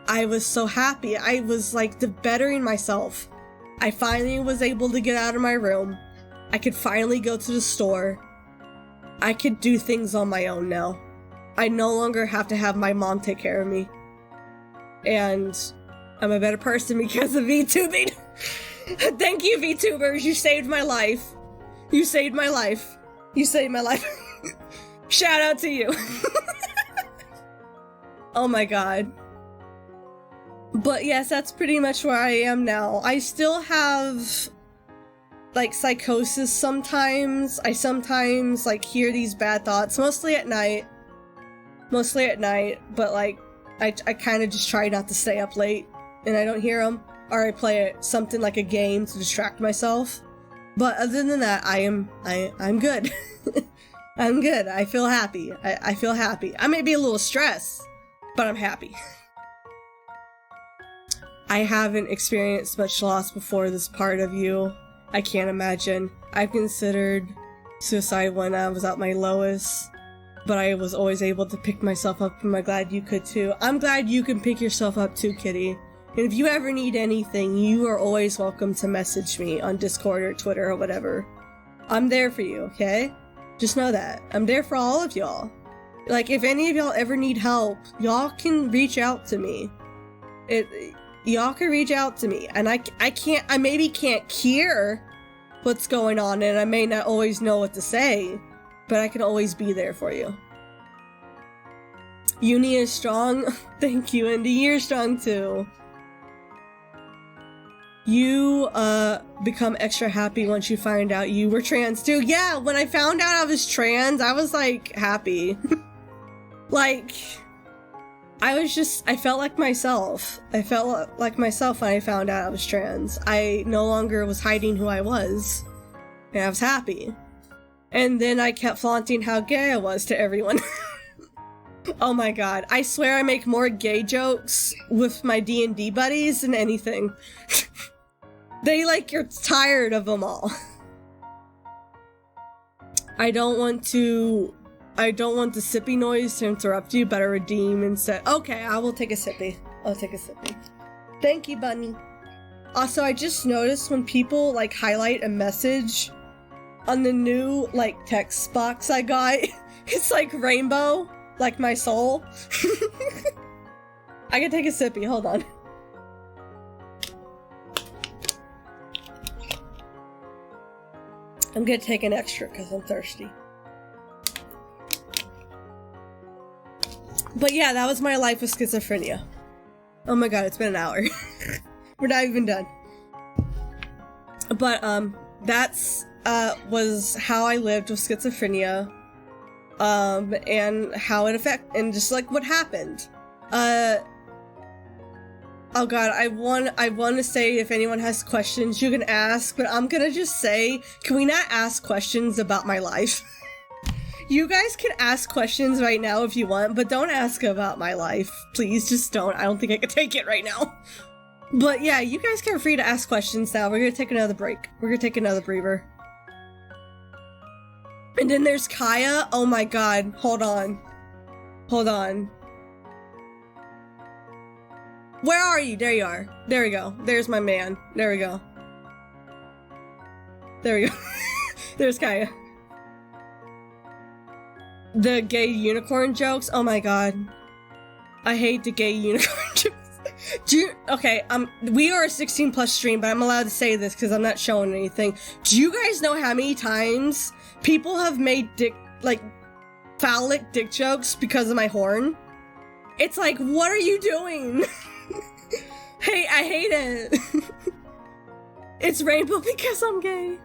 I was so happy. I was bettering myself. I finally was able to get out of my room. I could finally go to the store. I could do things on my own now. I no longer have to have my mom take care of me. And I'm a better person because of VTubing. Thank you, VTubers. You saved my life. You saved my life. You saved my life. Shout out to you. Oh my god. But yes, that's pretty much where I am now. I still have psychosis sometimes. I sometimes hear these bad thoughts, mostly at night, but I kind of just try not to stay up late and I don't hear them, or I play something like a game to distract myself. But other than that, I'm good. I'm good. I feel happy. I feel happy. I may be a little stressed, but I'm happy. I haven't experienced much loss before this part of you. I can't imagine. I've considered suicide when I was at my lowest, but I was always able to pick myself up, and I'm glad you could too. I'm glad you can pick yourself up too, Kitty. And if you ever need anything, you are always welcome to message me on Discord or Twitter or whatever. I'm there for you, okay? Just know that. I'm there for all of y'all. If any of y'all ever need help, y'all can reach out to me. Y'all can reach out to me, and I maybe can't hear what's going on, and I may not always know what to say, but I can always be there for you. Uni is strong. Thank you, Indy. You're strong too. You become extra happy once you find out you were trans too. Yeah, when I found out I was trans, I was like happy. Like, I felt like myself. I felt like myself when I found out I was trans. I no longer was hiding who I was, and I was happy. And then I kept flaunting how gay I was to everyone. Oh my god, I swear I make more gay jokes with my D&D buddies than anything. They like, you're tired of them all. I don't want the sippy noise to interrupt you, but I redeem instead. Okay, I will take a sippy. I'll take a sippy. Thank you, Bunny. Also, I just noticed when people like highlight a message on the new like text box I got, it's like rainbow, like my soul. I can take a sippy, hold on. I'm gonna take an extra because I'm thirsty. But yeah, that was my life with schizophrenia. Oh my god, it's been an hour. We're not even done. But that's was how I lived with schizophrenia. And how it and just like what happened. Oh god, I want to say if anyone has questions you can ask, but I'm gonna just say, can we not ask questions about my life? You guys can ask questions right now if you want, but don't ask about my life. Please, just don't. I don't think I can take it right now. But yeah, you guys can free to ask questions now. We're gonna take another break. We're gonna take another breather. And then there's Kaya. Oh my god, hold on. Hold on. Where are you? There you are. There we go. There's my man. There we go. There we go. There's Kaya. The gay unicorn jokes? Oh my god. I hate the gay unicorn jokes. Okay, we are a 16 plus stream, but I'm allowed to say this because I'm not showing anything. Do you guys know how many times people have made phallic dick jokes because of my horn? It's like, what are you doing? Hey, I hate it. It's rainbow because I'm gay.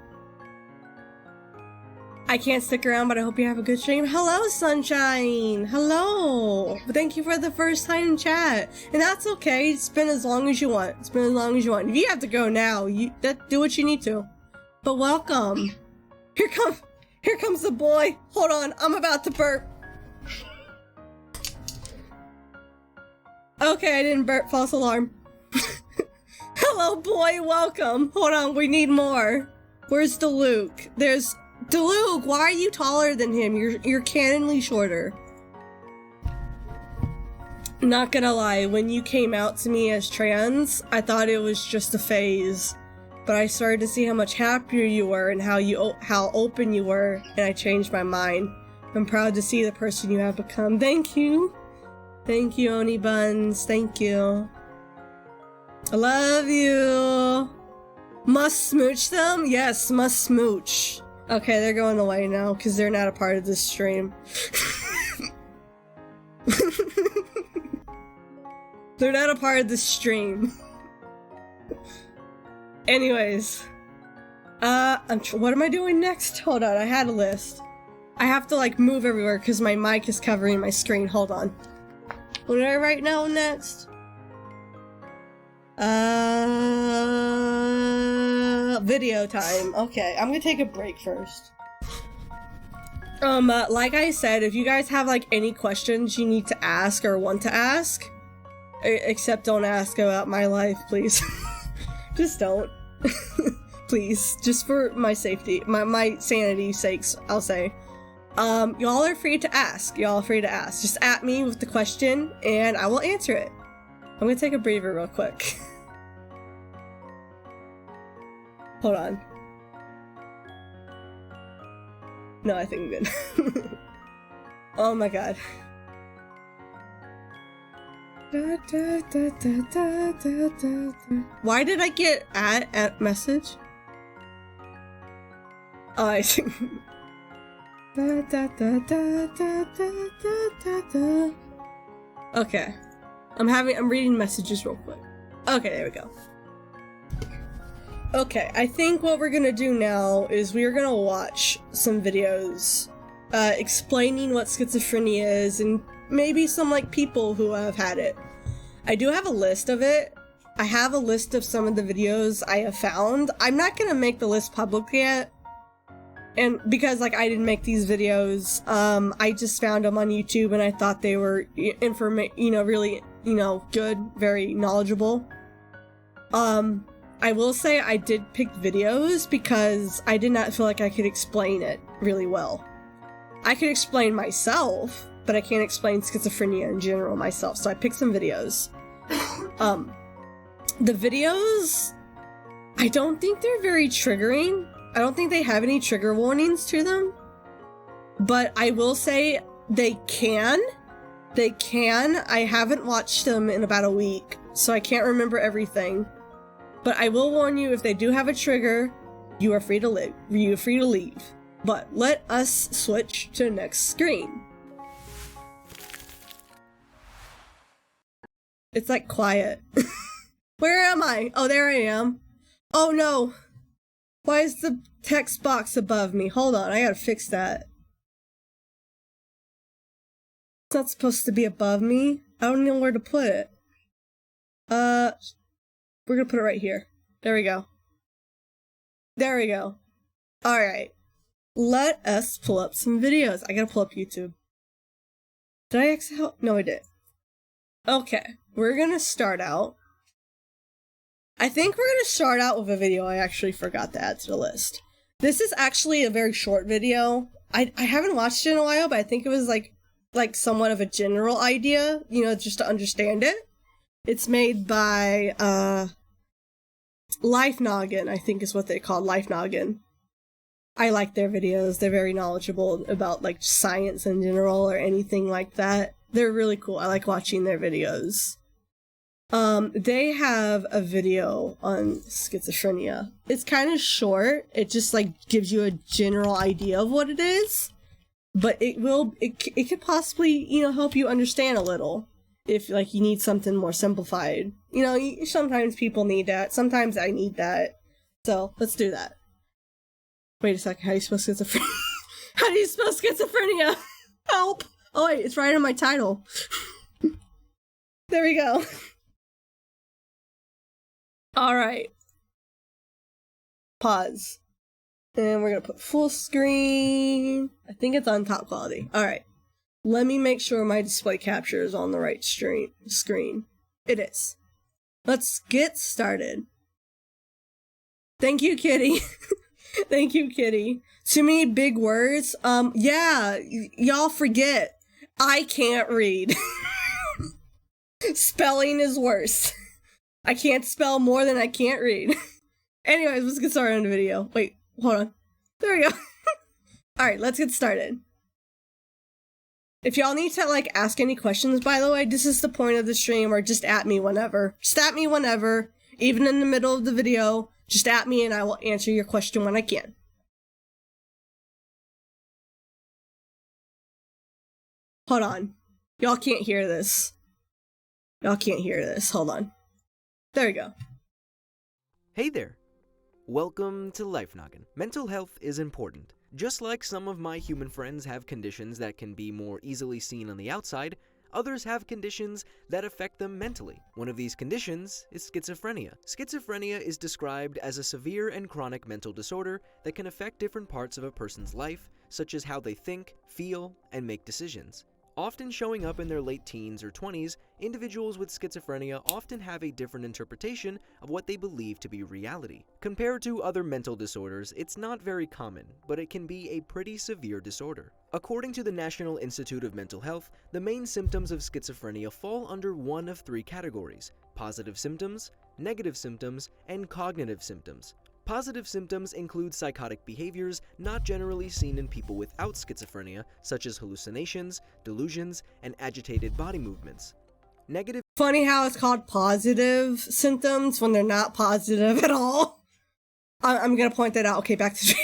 I can't stick around, but I hope you have a good stream. Hello, Sunshine. Hello. Thank you for the first time in chat. And that's okay. Spend as long as you want. Spend as long as you want. If you have to go now, do what you need to. But welcome. Here comes the boy. Hold on, I'm about to burp. Okay, I didn't burp. False alarm. Hello, boy. Welcome. Hold on, we need more. Where's DeLuke? There's DeLuke. Why are you taller than him? You're canonically shorter. Not gonna lie, when you came out to me as trans, I thought it was just a phase. But I started to see how much happier you were and how open you were, and I changed my mind. I'm proud to see the person you have become. Thank you. Thank you, Oni Buns. Thank you. I love you. Must smooch them? Yes, must smooch. Okay, they're going away now because they're not a part of this stream. They're not a part of this stream. Anyways. What am I doing next? Hold on, I had a list. I have to like move everywhere because my mic is covering my screen. Hold on. What did I write now next? Video time. Okay, I'm gonna take a break first. Like I said, if you guys have like any questions you need to ask or want to ask, except don't ask about my life, please. Just don't. Please, just for my safety, my sanity's sakes, I'll say. Y'all are free to ask. Y'all are free to ask. Just at me with the question, and I will answer it. I'm gonna take a breather real quick. Hold on. No, I think I'm good. Oh my god. Why did I get at message? Oh, I see. Okay. I'm reading messages real quick. Okay, there we go. Okay, I think what we're gonna do now is we are gonna watch some videos explaining what schizophrenia is and maybe some like people who have had it. I do have a list of it. I have a list of some of the videos I have found. I'm not gonna make the list public yet. And because like I didn't make these videos, I just found them on YouTube and I thought they were really, good, very knowledgeable. I will say I did pick videos because I did not feel like I could explain it really well. I could explain myself, but I can't explain schizophrenia in general myself, so I picked some videos. The videos, I don't think they're very triggering. I don't think they have any trigger warnings to them. But I will say they can. They can. I haven't watched them in about a week, so I can't remember everything. But I will warn you, if they do have a trigger, you are free to live. You are free to leave. But let us switch to the next screen. It's like quiet. Where am I? Oh, there I am. Oh no. Why is the text box above me? Hold on, I gotta fix that. It's not supposed to be above me. I don't know where to put it. We're gonna put it right here. There we go. There we go. Alright. Let us pull up some videos. I gotta pull up YouTube. Did I exhale? No, I did. Okay. We're gonna start out. I think we're gonna start out with a video I actually forgot to add to the list. This is actually a very short video. I haven't watched it in a while, but I think it was like somewhat of a general idea, just to understand it. It's made by, Life Noggin, I think is what they call Life Noggin. I like their videos. They're very knowledgeable about, like, science in general or anything like that. They're really cool. I like watching their videos. They have a video on schizophrenia. It's kind of short. It just, like, gives you a general idea of what it is. But it could possibly, help you understand a little. If, like, you need something more simplified. Sometimes people need that. Sometimes I need that. So, let's do that. Wait a second. How do you spell schizophrenia? How do you spell schizophrenia? Help! Oh, wait. It's right in my title. There we go. Alright. Pause. And we're gonna put full screen. I think it's on top quality. Alright. Let me make sure my display capture is on the right screen. It is. Let's get started. Thank you, Kitty. Thank you, Kitty. Too many big words. Yeah, y'all forget. I can't read. Spelling is worse. I can't spell more than I can't read. Anyways, let's get started on the video. Wait, hold on. There we go. Alright, let's get started. If y'all need to, like, ask any questions, by the way, this is the point of the stream, or just at me whenever. Just at me whenever, even in the middle of the video, just at me and I will answer your question when I can. Hold on. Y'all can't hear this. Y'all can't hear this. Hold on. There we go. Hey there. Welcome to Life Noggin. Mental health is important. Just like some of my human friends have conditions that can be more easily seen on the outside, others have conditions that affect them mentally. One of these conditions is schizophrenia. Schizophrenia is described as a severe and chronic mental disorder that can affect different parts of a person's life, such as how they think, feel, and make decisions. Often showing up in their late teens or 20s, individuals with schizophrenia often have a different interpretation of what they believe to be reality. Compared to other mental disorders, it's not very common, but it can be a pretty severe disorder. According to the National Institute of Mental Health, the main symptoms of schizophrenia fall under one of three categories: positive symptoms, negative symptoms, and cognitive symptoms. Positive symptoms include psychotic behaviors not generally seen in people without schizophrenia, such as hallucinations, delusions, and agitated body movements. Negative Funny how it's called positive symptoms when they're not positive at all. I'm gonna point that out. Okay, back to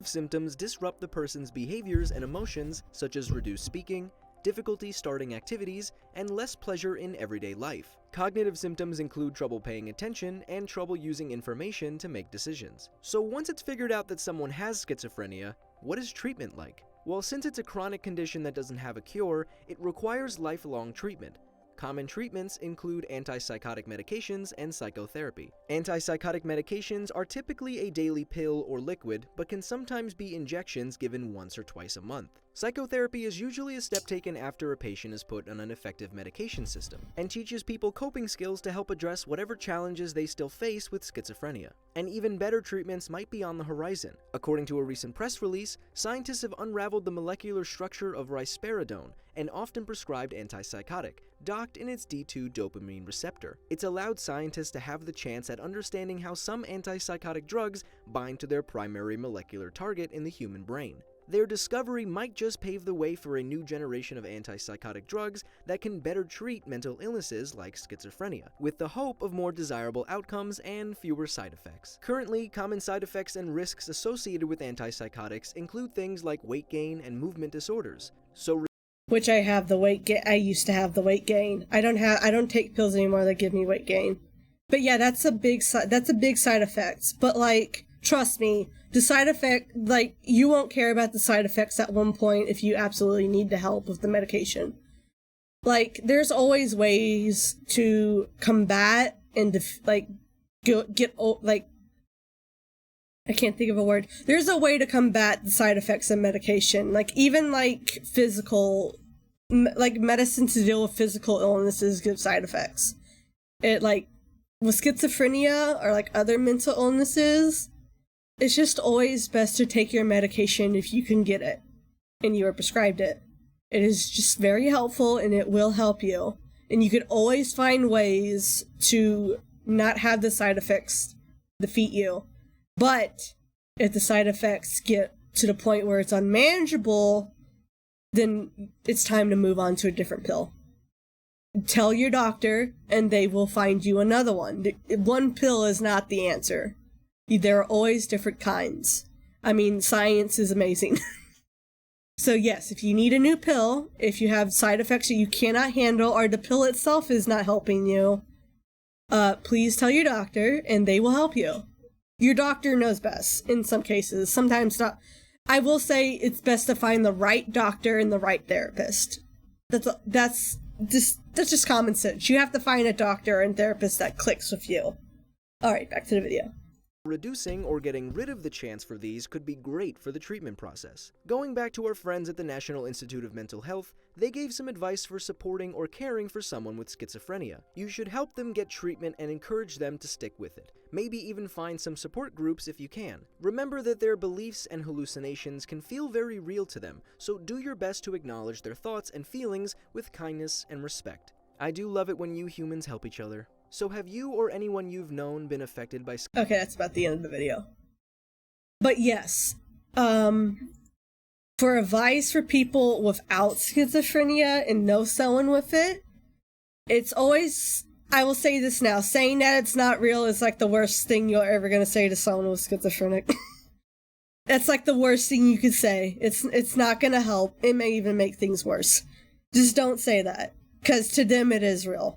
symptoms disrupt the person's behaviors and emotions, such as reduced speaking, difficulty starting activities, and less pleasure in everyday life. Cognitive symptoms include trouble paying attention and trouble using information to make decisions. So once it's figured out that someone has schizophrenia, what is treatment like? Well, since it's a chronic condition that doesn't have a cure, it requires lifelong treatment. Common treatments include antipsychotic medications and psychotherapy. Antipsychotic medications are typically a daily pill or liquid, but can sometimes be injections given once or twice a month. Psychotherapy is usually a step taken after a patient is put on an effective medication system, and teaches people coping skills to help address whatever challenges they still face with schizophrenia. And even better treatments might be on the horizon. According to a recent press release, scientists have unraveled the molecular structure of risperidone, an often prescribed antipsychotic, docked in its D2 dopamine receptor. It's allowed scientists to have the chance at understanding how some antipsychotic drugs bind to their primary molecular target in the human brain. Their discovery might just pave the way for a new generation of antipsychotic drugs that can better treat mental illnesses like schizophrenia, with the hope of more desirable outcomes and fewer side effects. Currently, common side effects and risks associated with antipsychotics include things like weight gain and movement disorders. Which I have the weight gain. I used to have the weight gain. I don't take pills anymore that give me weight gain. But yeah, that's a big side effect. But like, trust me, the side effect, like, you won't care about the side effects at one point if you absolutely need the help with the medication. Like, there's always ways to combat and I can't think of a word. There's a way to combat the side effects of medication. Like, even like medicine to deal with physical illnesses give side effects. It, like, with schizophrenia or like other mental illnesses, it's just always best to take your medication if you can get it and you are prescribed it. It is just very helpful and it will help you. And you can always find ways to not have the side effects defeat you. But if the side effects get to the point where it's unmanageable, then it's time to move on to a different pill. Tell your doctor and they will find you another one. One pill is not the answer. There are always different kinds. I mean, science is amazing. So yes, if you need a new pill, if you have side effects that you cannot handle, or the pill itself is not helping you, please tell your doctor and they will help you. Your doctor knows best in some cases. Sometimes not. I will say it's best to find the right doctor and the right therapist. That's just common sense. You have to find a doctor and therapist that clicks with you. Alright, back to the video. Reducing or getting rid of the chance for these could be great for the treatment process. Going back to our friends at the National Institute of Mental Health, they gave some advice for supporting or caring for someone with schizophrenia. You should help them get treatment and encourage them to stick with it. Maybe even find some support groups if you can. Remember that their beliefs and hallucinations can feel very real to them, so do your best to acknowledge their thoughts and feelings with kindness and respect. I do love it when you humans help each other. So have you or anyone you've known been affected by Okay, that's about the end of the video. But yes, for advice for people without schizophrenia and know someone with it, it's always, I will say this now, saying that it's not real is like the worst thing you're ever going to say to someone with schizophrenic. That's like the worst thing you could say. It's not going to help. It may even make things worse. Just don't say that, because to them it is real.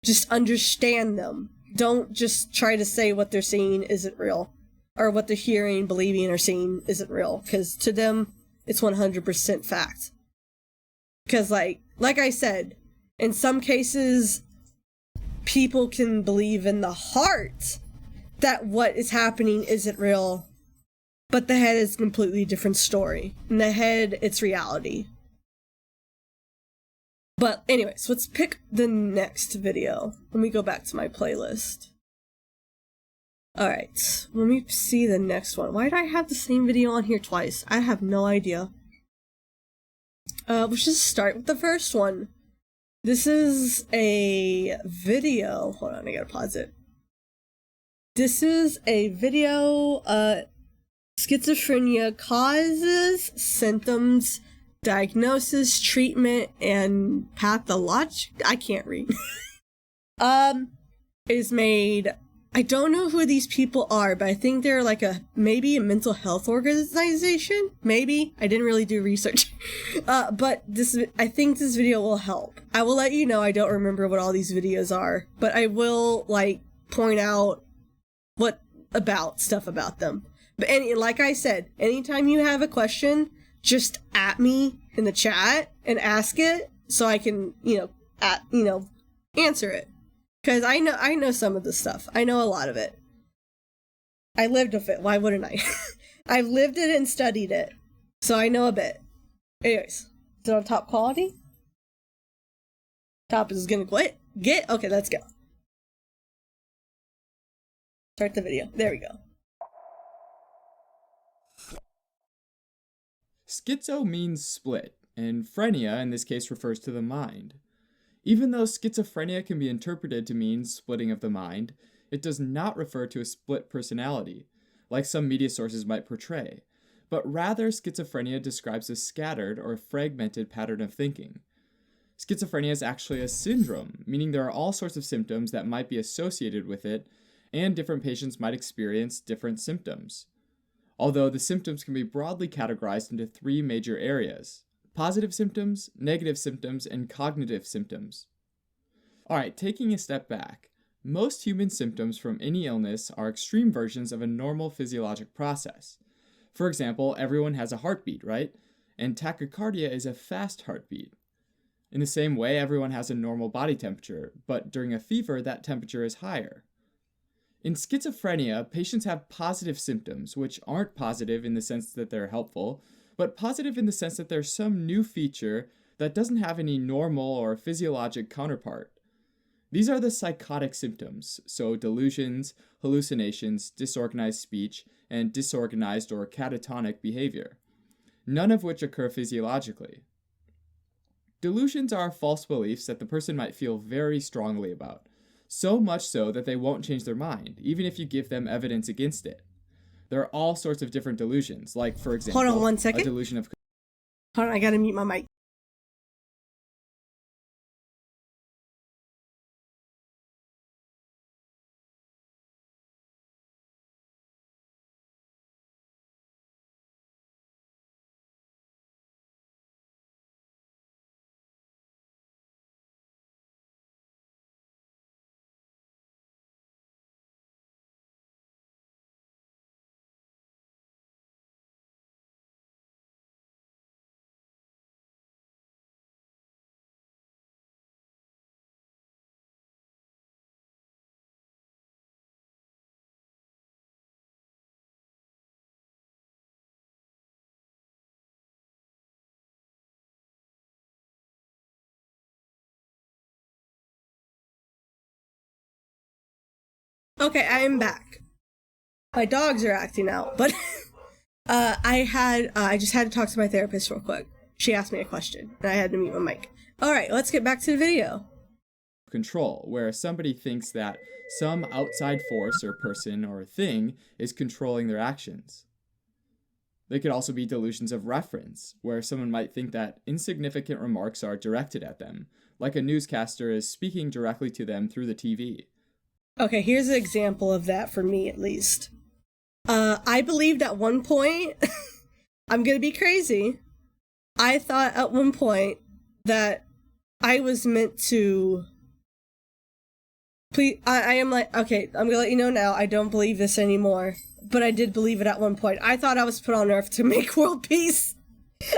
Just understand them. Don't just try to say what they're seeing isn't real. Or what they're hearing, believing, or seeing isn't real. Because to them, it's 100% fact. Because like I said, in some cases, people can believe in the heart that what is happening isn't real. But the head is a completely different story. In the head, it's reality. But anyways, let's pick the next video. Let me go back to my playlist. Alright, let me see the next one. Why do I have the same video on here twice? I have no idea. Let's just start with the first one. This is a video. Hold on, I gotta pause it. This is a video, schizophrenia causes, symptoms, diagnosis, treatment, and pathology. I can't read. Is made I don't know who these people are, but I think they're like maybe a mental health organization. Maybe. I didn't really do research. But I think this video will help. I will let you know I don't remember what all these videos are, but I will like point out stuff about them. But like I said, anytime you have a question, just at me in the chat and ask it so I can, answer it. Because I know some of the stuff. I know a lot of it. I lived with it. Why wouldn't I? I've lived it and studied it. So I know a bit. Anyways, is it on top quality? Top is gonna quit? Okay, let's go. Start the video. There we go. Schizo means split, and phrenia in this case refers to the mind. Even though schizophrenia can be interpreted to mean splitting of the mind, it does not refer to a split personality, like some media sources might portray, but rather schizophrenia describes a scattered or fragmented pattern of thinking. Schizophrenia is actually a syndrome, meaning there are all sorts of symptoms that might be associated with it, and different patients might experience different symptoms. Although the symptoms can be broadly categorized into three major areas: positive symptoms, negative symptoms, and cognitive symptoms. Alright, taking a step back, most human symptoms from any illness are extreme versions of a normal physiologic process. For example, everyone has a heartbeat, right? And tachycardia is a fast heartbeat. In the same way, everyone has a normal body temperature, but during a fever, that temperature is higher. In schizophrenia, patients have positive symptoms, which aren't positive in the sense that they're helpful, but positive in the sense that there's some new feature that doesn't have any normal or physiologic counterpart. These are the psychotic symptoms, so delusions, hallucinations, disorganized speech, and disorganized or catatonic behavior, none of which occur physiologically. Delusions are false beliefs that the person might feel very strongly about, so much so that they won't change their mind, even if you give them evidence against it. There are all sorts of different delusions, like, for example, Hold on 1 second. a delusion of... Hold on, I gotta mute my mic. Okay, I am back. My dogs are acting out, but I just had to talk to my therapist real quick. She asked me a question, and I had to mute my mic. Alright, let's get back to the video. Control, where somebody thinks that some outside force or person or thing is controlling their actions. They could also be delusions of reference, where someone might think that insignificant remarks are directed at them, like a newscaster is speaking directly to them through the TV. Okay, here's an example of that for me, at least. I believed at one point, I'm gonna be crazy, I thought at one point that I was meant to... Please, I am like, okay, I'm gonna let you know now, I don't believe this anymore. But I did believe it at one point. I thought I was put on Earth to make world peace.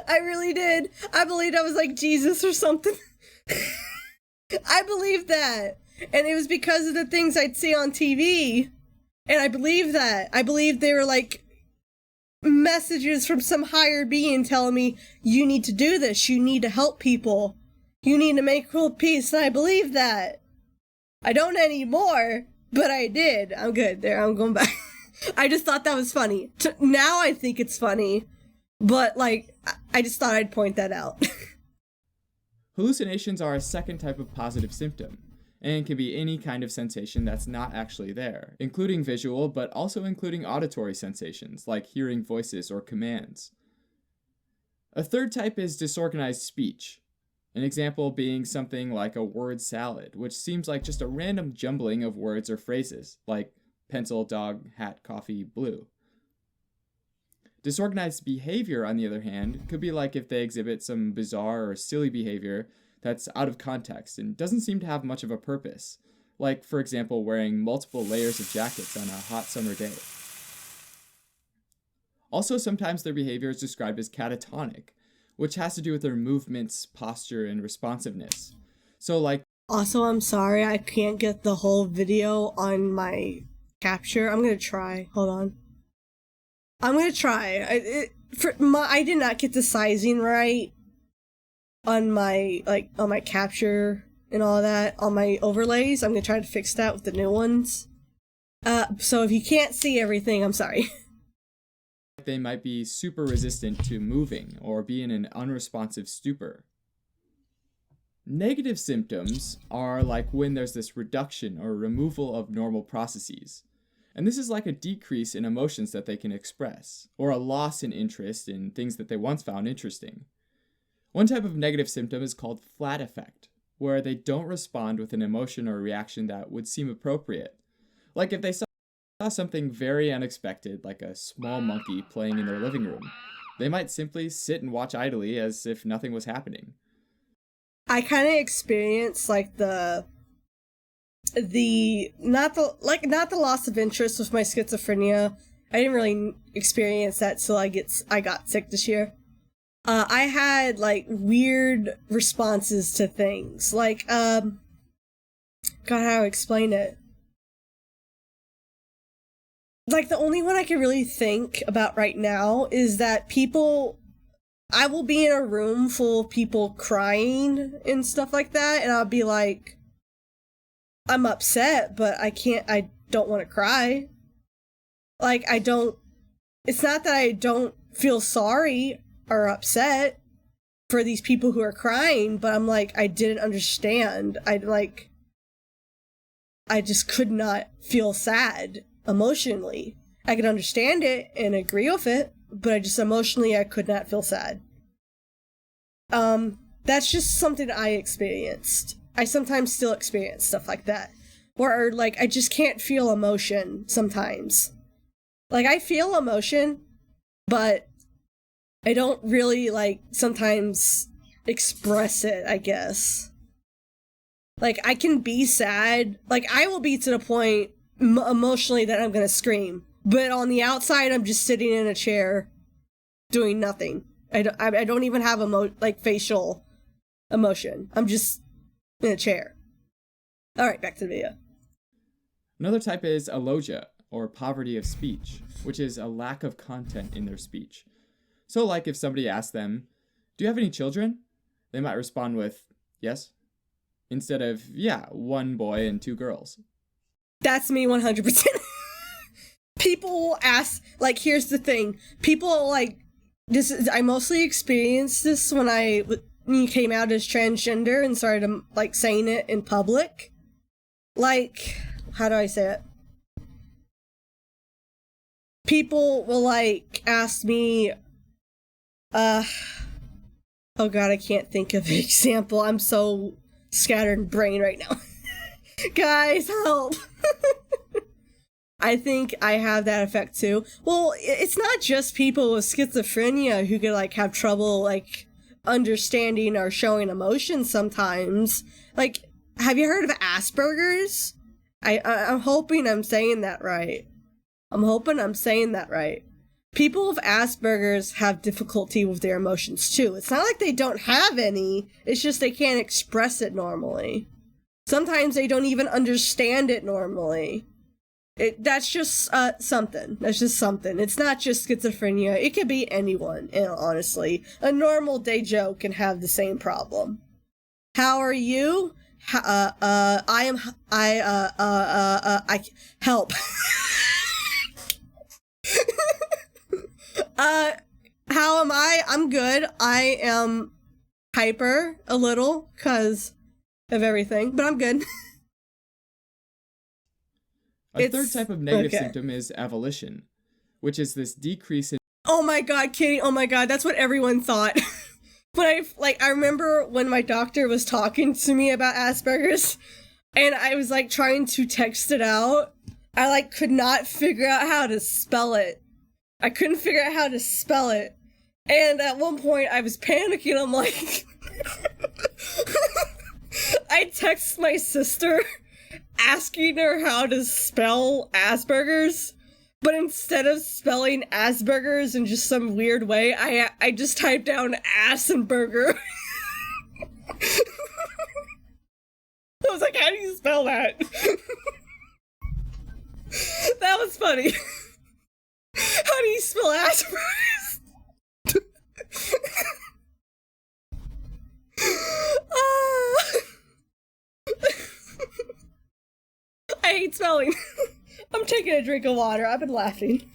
I really did. I believed I was like Jesus or something. I believed that. And it was because of the things I'd see on TV. And I believed that. I believed they were like messages from some higher being telling me, you need to do this. You need to help people. You need to make world peace. And I believed that. I don't anymore, but I did. I'm good. There, I'm going back. I just thought that was funny. Now I think it's funny, but like, I just thought I'd point that out. Hallucinations are a second type of positive symptom, and can be any kind of sensation that's not actually there, including visual, but also including auditory sensations, like hearing voices or commands. A third type is disorganized speech, an example being something like a word salad, which seems like just a random jumbling of words or phrases, like pencil, dog, hat, coffee, blue. Disorganized behavior, on the other hand, could be like if they exhibit some bizarre or silly behavior that's out of context and doesn't seem to have much of a purpose, like, for example, wearing multiple layers of jackets on a hot summer day. Also, sometimes their behavior is described as catatonic, which has to do with their movements, posture, and responsiveness. So, like... Also, I'm sorry, I can't get the whole video on my capture. I'm gonna try. Hold on. I'm gonna try. I did not get the sizing right on my capture and all that, on my overlays. I'm gonna try to fix that with the new ones. So if you can't see everything, I'm sorry. They might be super resistant to moving or be in an unresponsive stupor. Negative symptoms are like when there's this reduction or removal of normal processes. And this is like a decrease in emotions that they can express, or a loss in interest in things that they once found interesting. One type of negative symptom is called flat affect, where they don't respond with an emotion or reaction that would seem appropriate. Like if they saw something very unexpected, like a small monkey playing in their living room, they might simply sit and watch idly as if nothing was happening. I kind of experienced like not the loss of interest with my schizophrenia. I didn't really experience that till I got sick this year. I had like weird responses to things, like God, how to explain it? Like the only one I can really think about right now is that I will be in a room full of people crying and stuff like that, and I'll be like, I'm upset, but I don't want to cry. Like, it's not that I don't feel sorry or upset for these people who are crying, but I'm like, I didn't understand. I just could not feel sad emotionally. I could understand it and agree with it, but I just emotionally, I could not feel sad. That's just something I experienced. I sometimes still experience stuff like that, where like I just can't feel emotion sometimes. Like I feel emotion, but I don't really like sometimes express it, I guess. Like I can be sad, like I will be to the point emotionally that I'm gonna scream, but on the outside I'm just sitting in a chair doing nothing. I don't even have facial emotion. I'm just in a chair. Alright, back to the video. Another type is alogia, or poverty of speech, which is a lack of content in their speech. So like if somebody asks them, do you have any children? They might respond with, yes, instead of, yeah, 1 boy and 2 girls. That's me 100%. People ask, like, here's the thing. People, like, I mostly experienced this when I came out as transgender and started, like, saying it in public. Like, how do I say it? People will, like, ask me, oh god, I can't think of an example. I'm so scattered in brain right now. Guys, help! I think I have that effect too. Well, it's not just people with schizophrenia who could, like, have trouble, like, understanding or showing emotion sometimes. Like, have you heard of Asperger's? I'm hoping I'm saying that right. People with Asperger's have difficulty with their emotions too. It's not like they don't have any, it's just they can't express it normally. Sometimes they don't even understand it normally. That's just something. That's just something. It's not just schizophrenia. It could be anyone, honestly. A normal day Joe can have the same problem. How are you? Help. How am I? I'm good. I am hyper a little, 'cause of everything, but I'm good. A third type of negative symptom is avolition, which is this decrease in... Oh my god, Kitty, oh my god, that's what everyone thought. But I remember when my doctor was talking to me about Asperger's, and I was, like, trying to text it out, I like could not figure out how to spell it. I couldn't figure out how to spell it. And at one point I was panicking. I'm like, I text my sister asking her how to spell Asperger's, but instead of spelling Asperger's in just some weird way, I just typed down ass and burger. I was like, how do you spell that? That was funny. How do you spell Asperger's? I hate spelling. I'm taking a drink of water. I've been laughing.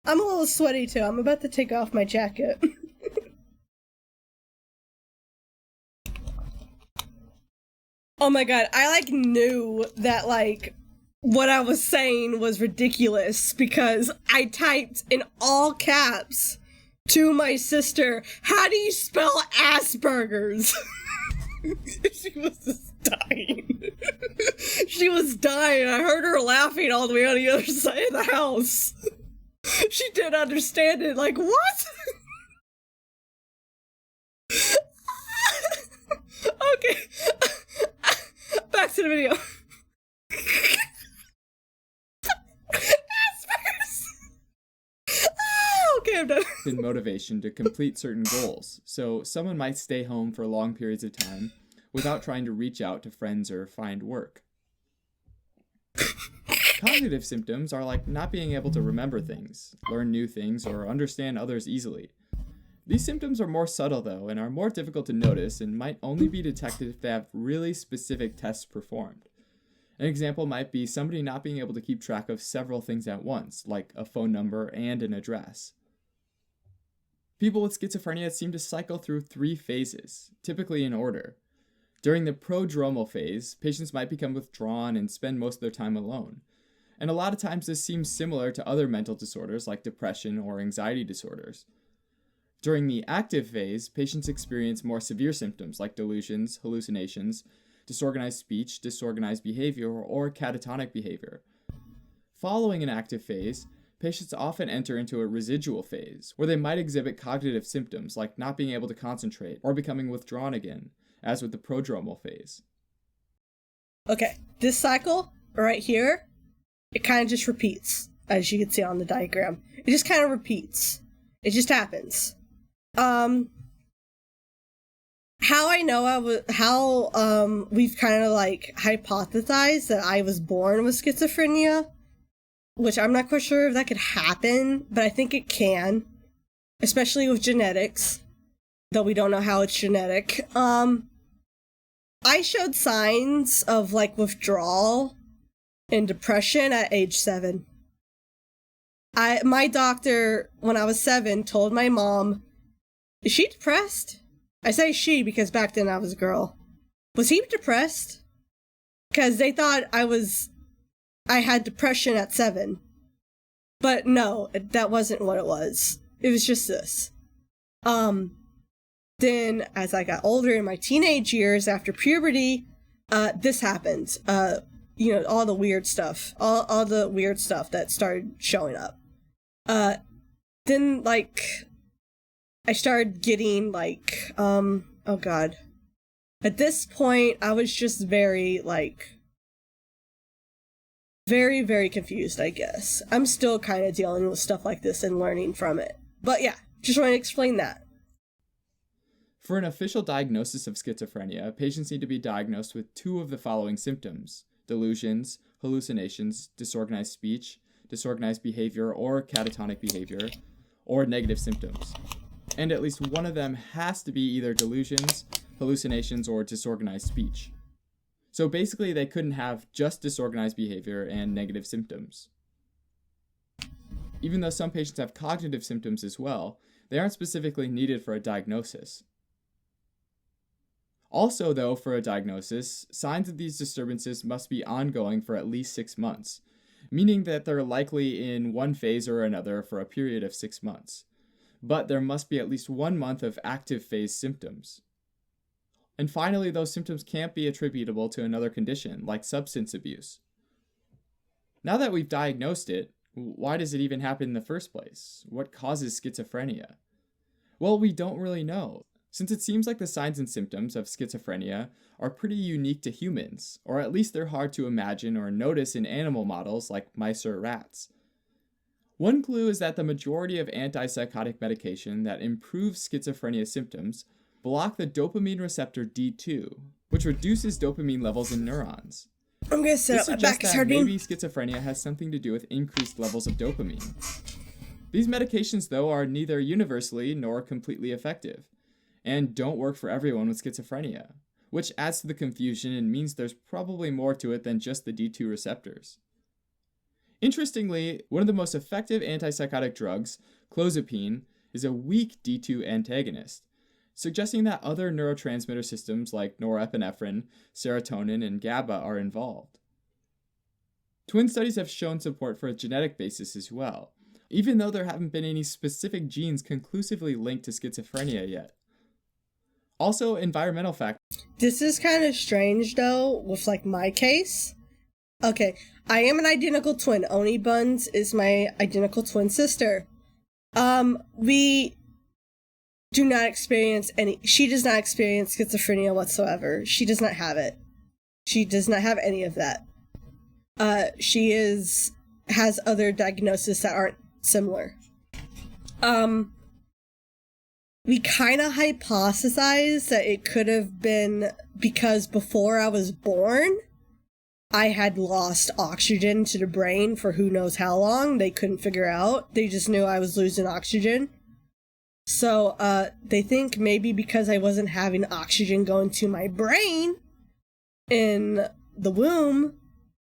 I'm a little sweaty too. I'm about to take off my jacket. Oh my god, I like knew that like what I was saying was ridiculous because I typed in all caps to my sister, how do you spell Asperger's? She was just dying. She was dying. I heard her laughing all the way on the other side of the house. She didn't understand it. Like, what? Okay. Back to the video. Okay, I'm done. And motivation to complete certain goals. So someone might stay home for long periods of time without trying to reach out to friends or find work. Cognitive symptoms are like not being able to remember things, learn new things, or understand others easily. These symptoms are more subtle though, and are more difficult to notice and might only be detected if they have really specific tests performed. An example might be somebody not being able to keep track of several things at once, like a phone number and an address. People with schizophrenia seem to cycle through 3 phases, typically in order. During the prodromal phase, patients might become withdrawn and spend most of their time alone. And a lot of times this seems similar to other mental disorders like depression or anxiety disorders. During the active phase, patients experience more severe symptoms like delusions, hallucinations, disorganized speech, disorganized behavior, or catatonic behavior. Following an active phase, patients often enter into a residual phase, where they might exhibit cognitive symptoms like not being able to concentrate or becoming withdrawn again, as with the prodromal phase. Okay, this cycle right here, it kind of just repeats, as you can see on the diagram. It just kind of repeats. It just happens. How I know we've kind of like hypothesized that I was born with schizophrenia, which I'm not quite sure if that could happen, but I think it can, especially with genetics, though we don't know how it's genetic. I showed signs of like withdrawal and depression at age 7. My doctor, when I was 7, told my mom, is she depressed? I say she because back then I was a girl. Was he depressed? Because they thought I had depression at 7. But no, that wasn't what it was. It was just this. Then as I got older in my teenage years after puberty, this happened. All the weird stuff. All the weird stuff that started showing up. Then like I started getting like oh god. At this point I was just very very confused, I guess. I'm still kind of dealing with stuff like this and learning from it. But yeah, just want to explain that. For an official diagnosis of schizophrenia, patients need to be diagnosed with 2 of the following symptoms: delusions, hallucinations, disorganized speech, disorganized behavior or catatonic behavior, or negative symptoms. And at least one of them has to be either delusions, hallucinations, or disorganized speech. So basically they couldn't have just disorganized behavior and negative symptoms. Even though some patients have cognitive symptoms as well, they aren't specifically needed for a diagnosis. Also, though, for a diagnosis, signs of these disturbances must be ongoing for at least 6 months, meaning that they're likely in one phase or another for a period of 6 months. But there must be at least 1 month of active phase symptoms. And finally, those symptoms can't be attributable to another condition, like substance abuse. Now that we've diagnosed it, why does it even happen in the first place? What causes schizophrenia? Well, we don't really know, since it seems like the signs and symptoms of schizophrenia are pretty unique to humans, or at least they're hard to imagine or notice in animal models like mice or rats. One clue is that the majority of antipsychotic medication that improves schizophrenia symptoms block the dopamine receptor D2, which reduces dopamine levels in neurons. I'm gonna sit This up. My suggests back is that hurting. maybe schizophrenia has something to do with increased levels of dopamine. These medications, though, are neither universally nor completely effective, and don't work for everyone with schizophrenia, which adds to the confusion and means there's probably more to it than just the D2 receptors. Interestingly, one of the most effective antipsychotic drugs, clozapine, is a weak D2 antagonist, suggesting that other neurotransmitter systems like norepinephrine, serotonin, and GABA are involved. Twin studies have shown support for a genetic basis as well, even though there haven't been any specific genes conclusively linked to schizophrenia yet. Also, environmental factors. This is kind of strange though, with like my case. Okay, I am an identical twin. Oni Buns is my identical twin sister. We do not experience she does not experience schizophrenia whatsoever. She does not have it. She does not have any of that. She has other diagnoses that aren't similar. We kind of hypothesized that it could have been because before I was born, I had lost oxygen to the brain for who knows how long. They couldn't figure out. They just knew I was losing oxygen. So, they think maybe because I wasn't having oxygen going to my brain in the womb,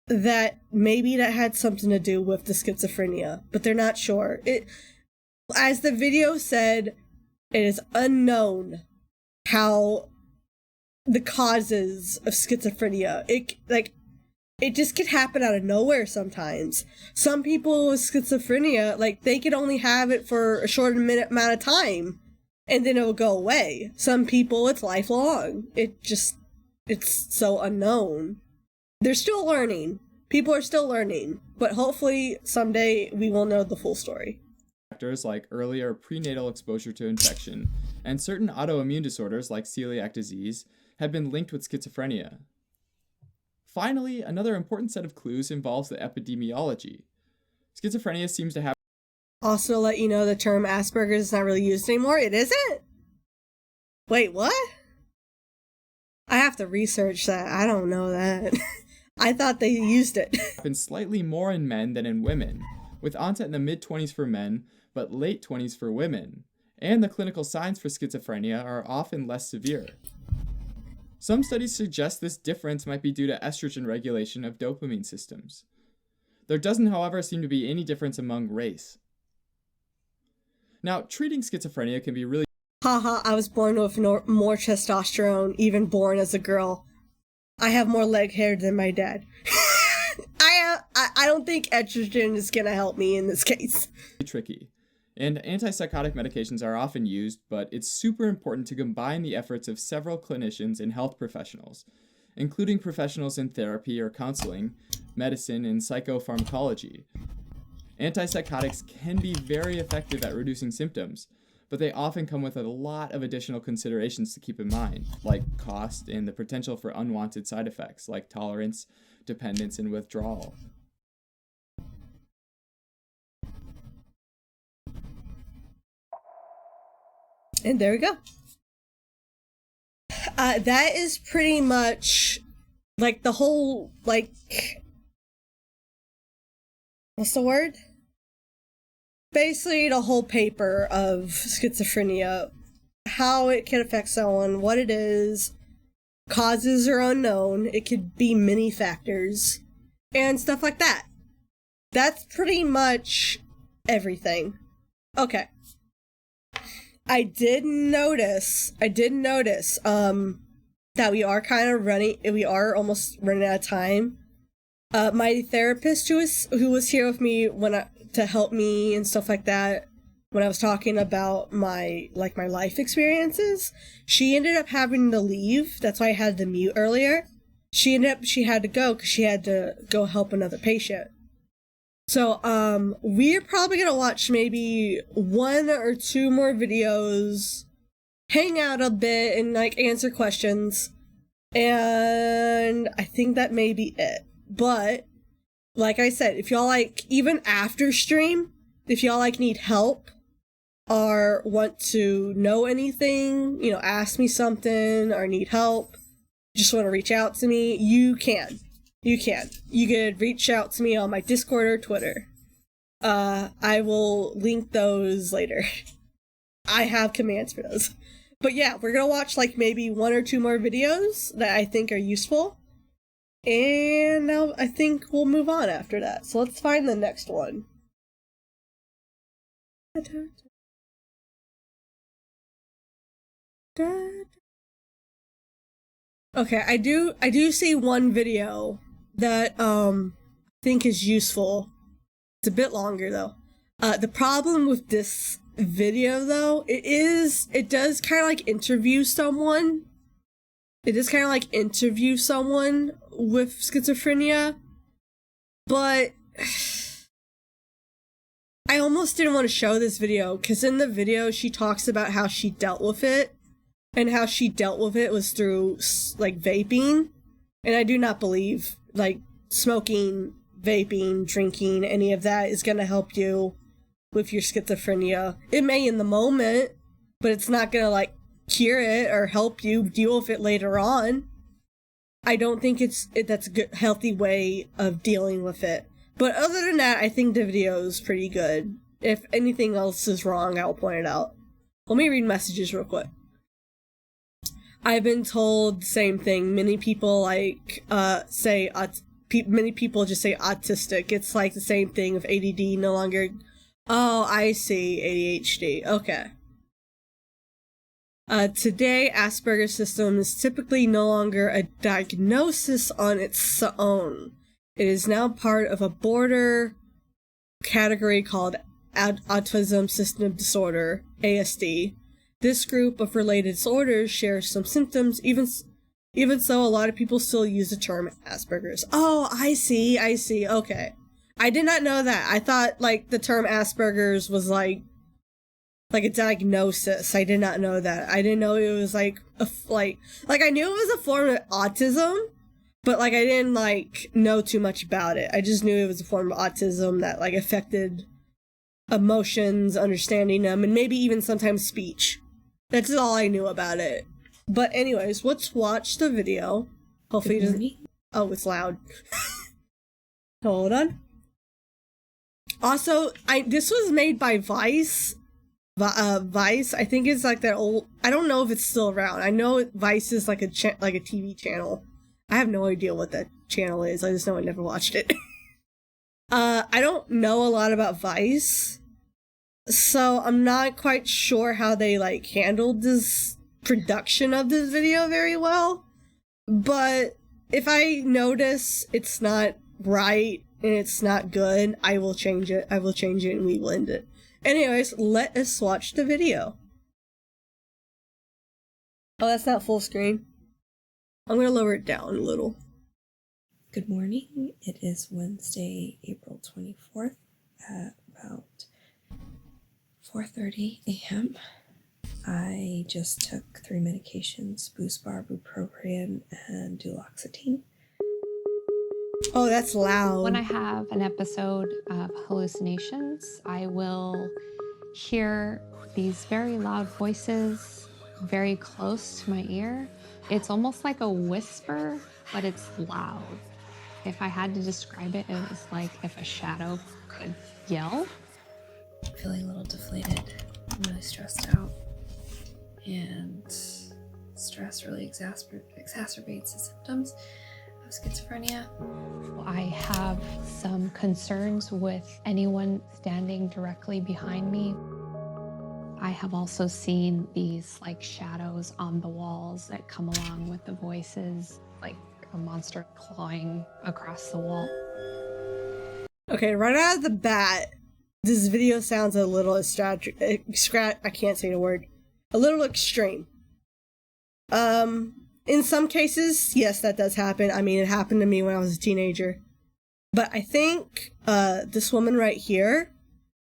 that maybe that had something to do with the schizophrenia, but they're not sure. As the video said, it is unknown how the causes of schizophrenia. It just could happen out of nowhere sometimes. Some people with schizophrenia, they could only have it for a short amount of time, and then it will go away. Some people, it's lifelong. It's so unknown. They're still learning. People are still learning, but hopefully someday we will know the full story. Factors like earlier prenatal exposure to infection and certain autoimmune disorders like celiac disease have been linked with schizophrenia. Finally, another important set of clues involves the epidemiology. Schizophrenia seems to have Also, let you know the term Asperger's is not really used anymore. It isn't? Wait, what? I have to research that. I don't know that. I thought they used it. been slightly more in men than in women, with onset in the mid-20s for men, but late 20s for women, and the clinical signs for schizophrenia are often less severe. Some studies suggest this difference might be due to estrogen regulation of dopamine systems. There doesn't, however, seem to be any difference among race. Now, treating schizophrenia can be really Haha, I was born with more testosterone, even born as a girl. I have more leg hair than my dad. I don't think estrogen is gonna help me in this case. tricky, and antipsychotic medications are often used, but it's super important to combine the efforts of several clinicians and health professionals, including professionals in therapy or counseling, medicine, and psychopharmacology. Antipsychotics can be very effective at reducing symptoms, but they often come with a lot of additional considerations to keep in mind, like cost and the potential for unwanted side effects like tolerance, dependence, and withdrawal. And there we go. That is pretty much the whole what's the word? Basically the whole paper of schizophrenia, how it can affect someone, what it is, causes are unknown, it could be many factors, and stuff like that. That's pretty much everything. Okay. I did notice, that we are almost running out of time. My therapist who was here with me to help me and stuff like that, when I was talking about my life experiences, she ended up having to leave. That's why I had to mute earlier. She had to go because she had to go help another patient. So, we're probably gonna watch maybe 1 or 2 more videos, hang out a bit, and, like, answer questions. And I think that may be it. But, like I said, if y'all, like, even after stream, if y'all, like, need help, or want to know anything, ask me something, or need help, just want to reach out to me, you can. You could reach out to me on my Discord or Twitter. I will link those later. I have commands for those. But yeah, we're gonna watch like maybe 1 or 2 more videos that I think are useful. And now I think we'll move on after that. So let's find the next one. Okay, I do see one video that I think is useful. It's a bit longer though. The problem with this video though, it does kind of like interview someone. It is kind of like interview someone with schizophrenia, but I almost didn't want to show this video because in the video she talks about how she dealt with it, and how she dealt with it was through like vaping, and I do not believe like smoking, vaping, drinking, any of that is gonna help you with your schizophrenia. It may in the moment, but it's not gonna like cure it or help you deal with it later on. I don't think that's a good, healthy way of dealing with it. But other than that, I think the video is pretty good. If anything else is wrong, I'll point it out. Let me read messages real quick. I've been told the same thing. Many people like many people just say autistic. It's like the same thing with ADD, no longer. Oh, I see. ADHD. Okay. Today, Asperger's syndrome is typically no longer a diagnosis on its own. It is now part of a broader category called Autism Spectrum Disorder, ASD. This group of related disorders shares some symptoms, even so, a lot of people still use the term Asperger's. Oh, I see, okay. I did not know that. I thought, like, the term Asperger's was, like a diagnosis. I did not know that. I didn't know it was, like, I knew it was a form of autism, but, like, I didn't, like, know too much about it. I just knew it was a form of autism that, like, affected emotions, understanding them, and maybe even sometimes speech. That's all I knew about it. But anyways, let's watch the video. Hopefully it doesn't... Oh, it's loud. Hold on. Also, this was made by Vice. Vice, I think it's like that old... I don't know if it's still around. I know Vice is like a TV channel. I have no idea what that channel is. I just know I never watched it. I don't know a lot about Vice, so I'm not quite sure how they like handled this production of this video very well. But if I notice it's not right and it's not good, I will change it. And we will end it. Anyways, let us watch the video. Oh, that's not full screen. I'm gonna lower it down a little. Good morning. It is Wednesday, April 24th at about 4:30 a.m. I just took 3 medications, Buspar, bupropion, and duloxetine. Oh, that's loud. When I have an episode of hallucinations, I will hear these very loud voices very close to my ear. It's almost like a whisper, but it's loud. If I had to describe it, it was like if a shadow could yell. I'm feeling a little deflated. I'm really stressed out. And stress really exacerbates the symptoms of schizophrenia. I have some concerns with anyone standing directly behind me. I have also seen these like shadows on the walls that come along with the voices, like a monster clawing across the wall. Okay, right out of the bat, this video sounds a little I can't say the word. A little extreme. In some cases, yes, that does happen. I mean, it happened to me when I was a teenager. But I think this woman right here,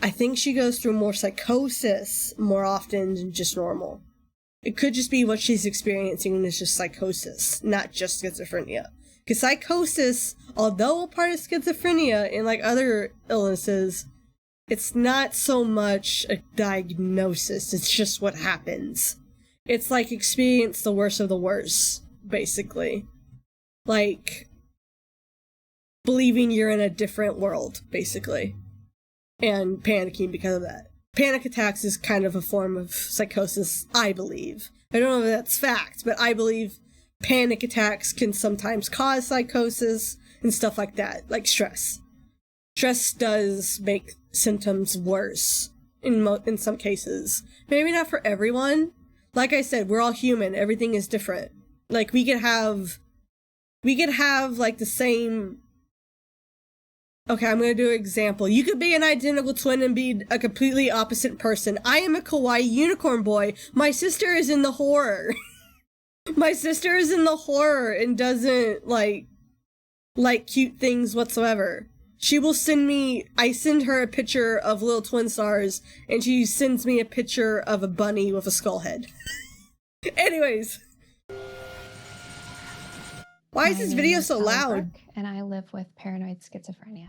I think she goes through more psychosis more often than just normal. It could just be what she's experiencing is just psychosis, not just schizophrenia. Because psychosis, although a part of schizophrenia and like other illnesses, it's not so much a diagnosis, it's just what happens. It's like experience the worst of the worst, basically. Like, believing you're in a different world, basically. And panicking because of that. Panic attacks is kind of a form of psychosis, I believe. I don't know if that's fact, but I believe panic attacks can sometimes cause psychosis and stuff like that, like stress. Stress does make symptoms worse in some cases. Maybe not for everyone. Like I said, we're all human. Everything is different. Like we could have like the same. Okay, I'm gonna do an example. You could be an identical twin and be a completely opposite person. I am a kawaii unicorn boy. My sister is in the horror. My sister is in the horror and doesn't like cute things whatsoever. She will I send her a picture of little twin stars, and she sends me a picture of a bunny with a skull head. Anyways. Why is this video so loud? And I live with paranoid schizophrenia.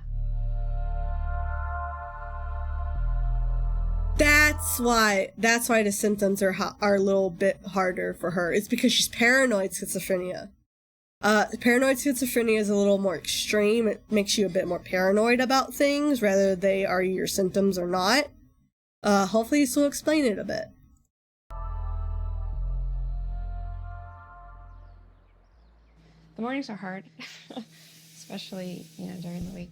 That's why the symptoms are a little bit harder for her. It's because she's paranoid schizophrenia. Paranoid schizophrenia is a little more extreme. It makes you a bit more paranoid about things, whether they are your symptoms or not. Hopefully this will explain it a bit. The mornings are hard, especially, during the week.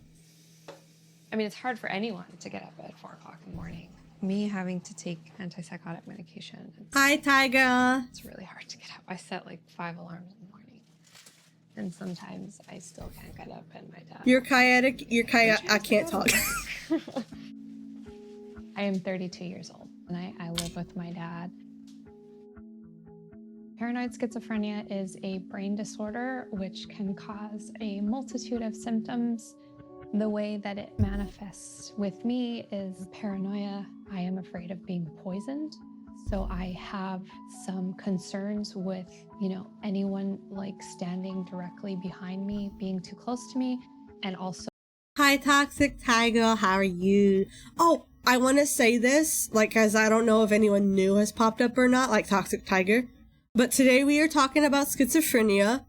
I mean, it's hard for anyone to get up at 4 o'clock in the morning. Me having to take antipsychotic medication. Hi, Tiger. It's really hard to get up. I set like 5 alarms in the morning. And sometimes I still can't get up, and my dad... I can't talk. I am 32 years old, and I live with my dad. Paranoid schizophrenia is a brain disorder which can cause a multitude of symptoms. The way that it manifests with me is paranoia. I am afraid of being poisoned. So I have some concerns with, anyone like standing directly behind me, being too close to me, and also... Hi, Toxic Tiger. How are you? Oh, I want to say this, as I don't know if anyone new has popped up or not, like Toxic Tiger. But today we are talking about schizophrenia.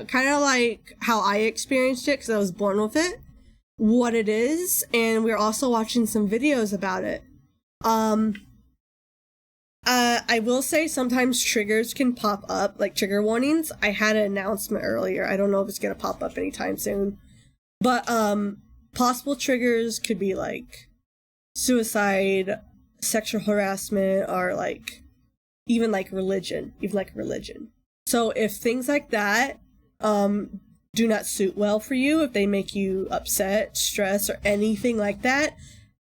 Kind of like how I experienced it, because I was born with it, what it is, and we're also watching some videos about it. I will say sometimes triggers can pop up, like trigger warnings. I had an announcement earlier. I don't know if it's going to pop up anytime soon. But possible triggers could be like suicide, sexual harassment, or even religion. So if things like that do not suit well for you, if they make you upset, stressed, or anything like that,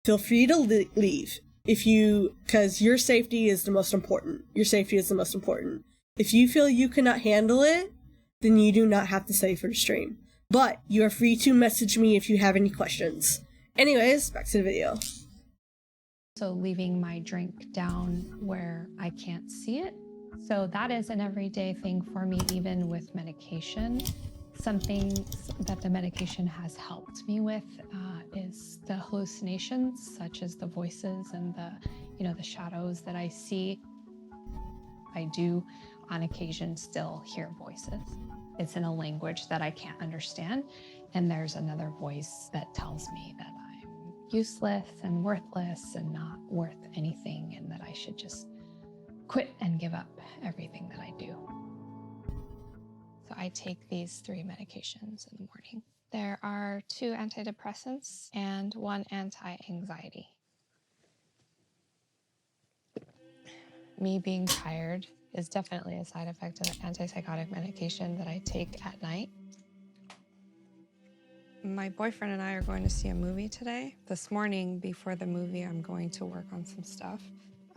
feel free to leave. Because your safety is the most important. If you feel you cannot handle it, then you do not have to stay for the stream. But you are free to message me if you have any questions. Anyways, back to the video. So leaving my drink down where I can't see it. So that is an everyday thing for me, even with medication. Something that the medication has helped me with is the hallucinations, such as the voices and the shadows that I see. I do, on occasion, still hear voices. It's in a language that I can't understand, and there's another voice that tells me that I'm useless and worthless and not worth anything, and that I should just quit and give up everything that I do. So I take these 3 medications in the morning. There are 2 antidepressants and 1 anti-anxiety. Me being tired is definitely a side effect of the antipsychotic medication that I take at night. My boyfriend and I are going to see a movie today. This morning, before the movie, I'm going to work on some stuff.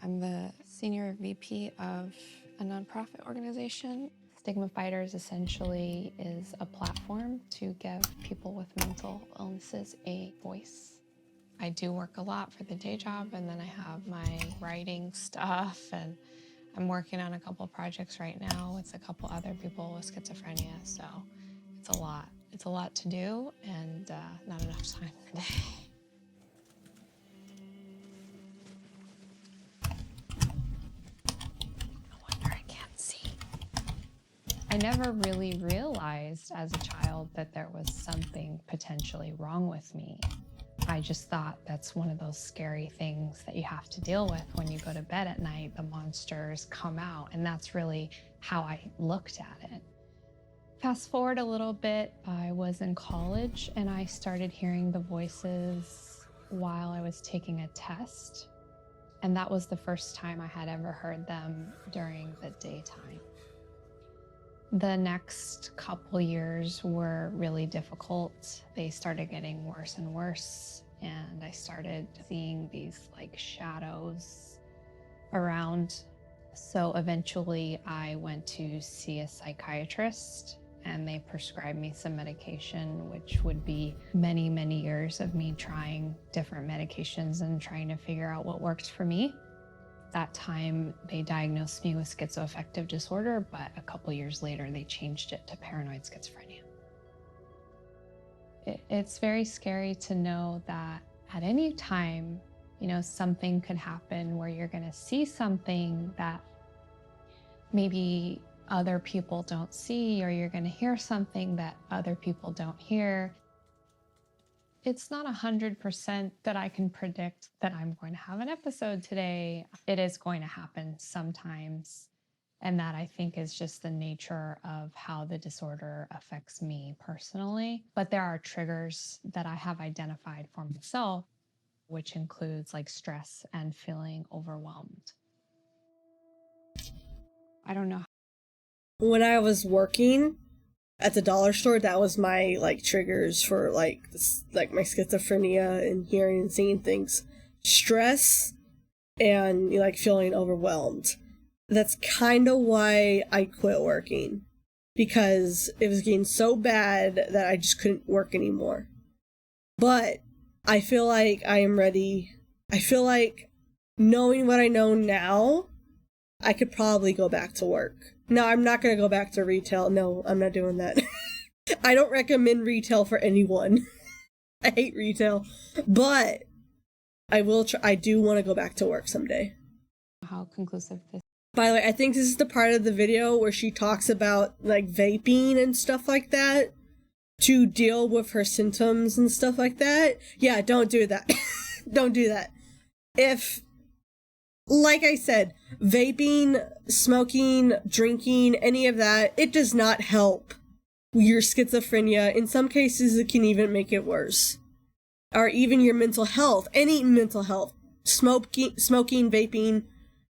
I'm the senior VP of a nonprofit organization. Stigma Fighters essentially is a platform to give people with mental illnesses a voice. I do work a lot for the day job, and then I have my writing stuff, and I'm working on a couple projects right now with a couple other people with schizophrenia, so it's a lot. It's a lot to do, and not enough time in the day. No wonder I can't see. I never really realized as a child that there was something potentially wrong with me. I just thought that's one of those scary things that you have to deal with when you go to bed at night. The monsters come out, and that's really how I looked at it. Fast forward a little bit, I was in college and I started hearing the voices while I was taking a test. And that was the first time I had ever heard them during the daytime. The next couple years were really difficult. They started getting worse and worse, and I started seeing these like shadows around. So eventually I went to see a psychiatrist, and they prescribed me some medication, which would be many, many years of me trying different medications and trying to figure out what worked for me. That time, they diagnosed me with schizoaffective disorder, but a couple years later, they changed it to paranoid schizophrenia. It's very scary to know that at any time, you know, something could happen where you're gonna see something that maybe other people don't see, or you're gonna hear something that other people don't hear. It's not 100% that I can predict that I'm going to have an episode today. It is going to happen sometimes. And that, I think, is just the nature of how the disorder affects me personally. But there are triggers that I have identified for myself, which includes like stress and feeling overwhelmed. I don't know. When I was working at the dollar store, that was my like triggers for like my schizophrenia and hearing and seeing things. Stress and like feeling overwhelmed. That's kind of why I quit working, because it was getting so bad that I just couldn't work anymore. But I feel like I am ready. I feel like, knowing what I know now, I could probably go back to work. No, I'm not going to go back to retail. No, I'm not doing that. I don't recommend retail for anyone. I hate retail. But I will try. I do want to go back to work someday. How conclusive this. By the way, I think this is the part of the video where she talks about like vaping and stuff like that to deal with her symptoms and stuff like that. Yeah, don't do that. Don't do that. If, like I said, vaping, smoking, drinking, any of that, it does not help your schizophrenia. In some cases, it can even make it worse. Or even your mental health, any mental health. Smoking, vaping,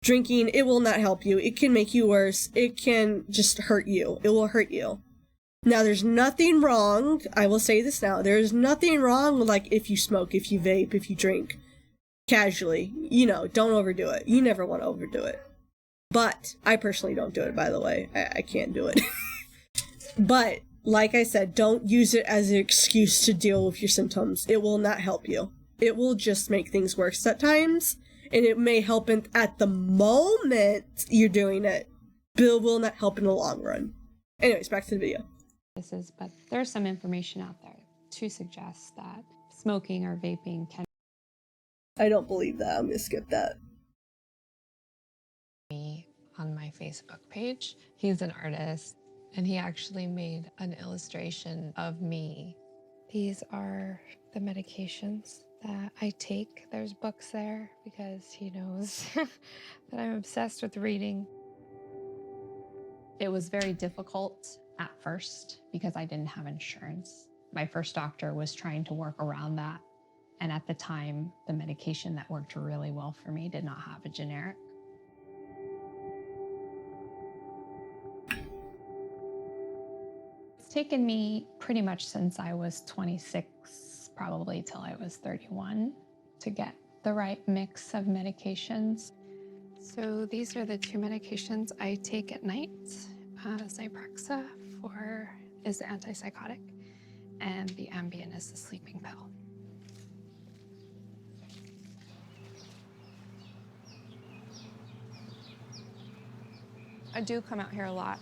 drinking, it will not help you. It can make you worse. It can just hurt you. It will hurt you. Now, there's nothing wrong, I will say this now, there's nothing wrong with, like, if you smoke, if you vape, if you drink. Casually, you know, don't overdo it. You never want to overdo it. But I personally don't do it, by the way. I can't do it. But like I said, don't use it as an excuse to deal with your symptoms. It will not help you. It will just make things worse at times, and it may help at the moment you're doing it, but it will not help in the long run. Anyways, back to the video. But there's some information out there to suggest that smoking or vaping can I don't believe that. I'm gonna skip that. be on my Facebook page. He's an artist, and he actually made an illustration of me. These are the medications that I take. There's books there because he knows that I'm obsessed with reading. It was very difficult at first because I didn't have insurance. My first doctor was trying to work around that. And at the time, the medication that worked really well for me did not have a generic. It's taken me pretty much since I was 26, probably till I was 31, to get the right mix of medications. So these are the two medications I take at night. Zyprexa is the antipsychotic, and the Ambien is the sleeping pill. I do come out here a lot.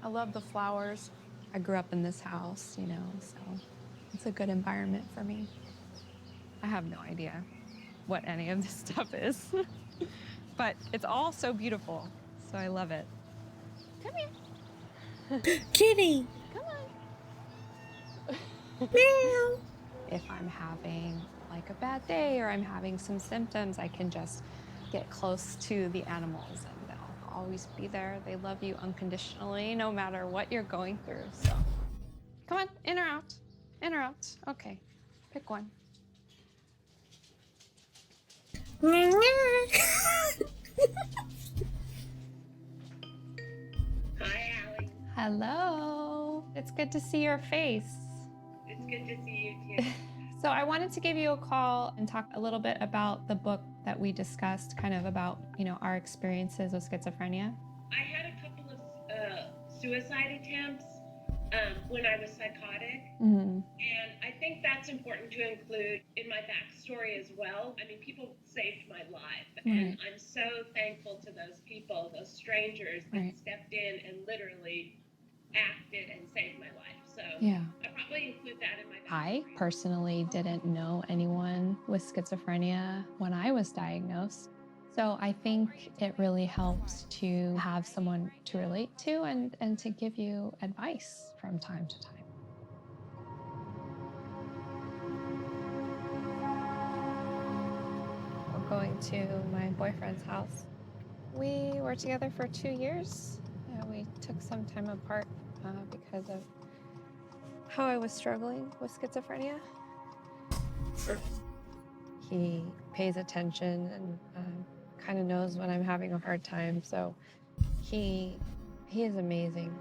I love the flowers. I grew up in this house, you know, so it's a good environment for me. I have no idea what any of this stuff is, but it's all so beautiful, so I love it. Come here. Kitty! Come on. Meow! If I'm having like a bad day or I'm having some symptoms, I can just get close to the animals and they'll always be there. They love you unconditionally, no matter what you're going through. So, come on, in or out? In or out? Okay, pick one. Hi, Allie. Hello. It's good to see your face. It's good to see you too. So I wanted to give you a call and talk a little bit about the book that we discussed, kind of about, you know, our experiences with schizophrenia. I had a couple of suicide attempts when I was psychotic, Mm-hmm. and I think that's important to include in my backstory as well. I mean, people saved my life, and I'm so thankful to those people, those strangers that stepped in and literally acted and saved my life. So Yeah. I probably include that in my backstory. I personally didn't know anyone with schizophrenia when I was diagnosed. So I think it really helps to have someone to relate to and to give you advice from time to time. We're going to my boyfriend's house. We were together for 2 years. We took some time apart because of how I was struggling with schizophrenia. He pays attention and kind of knows when I'm having a hard time, so he is amazing.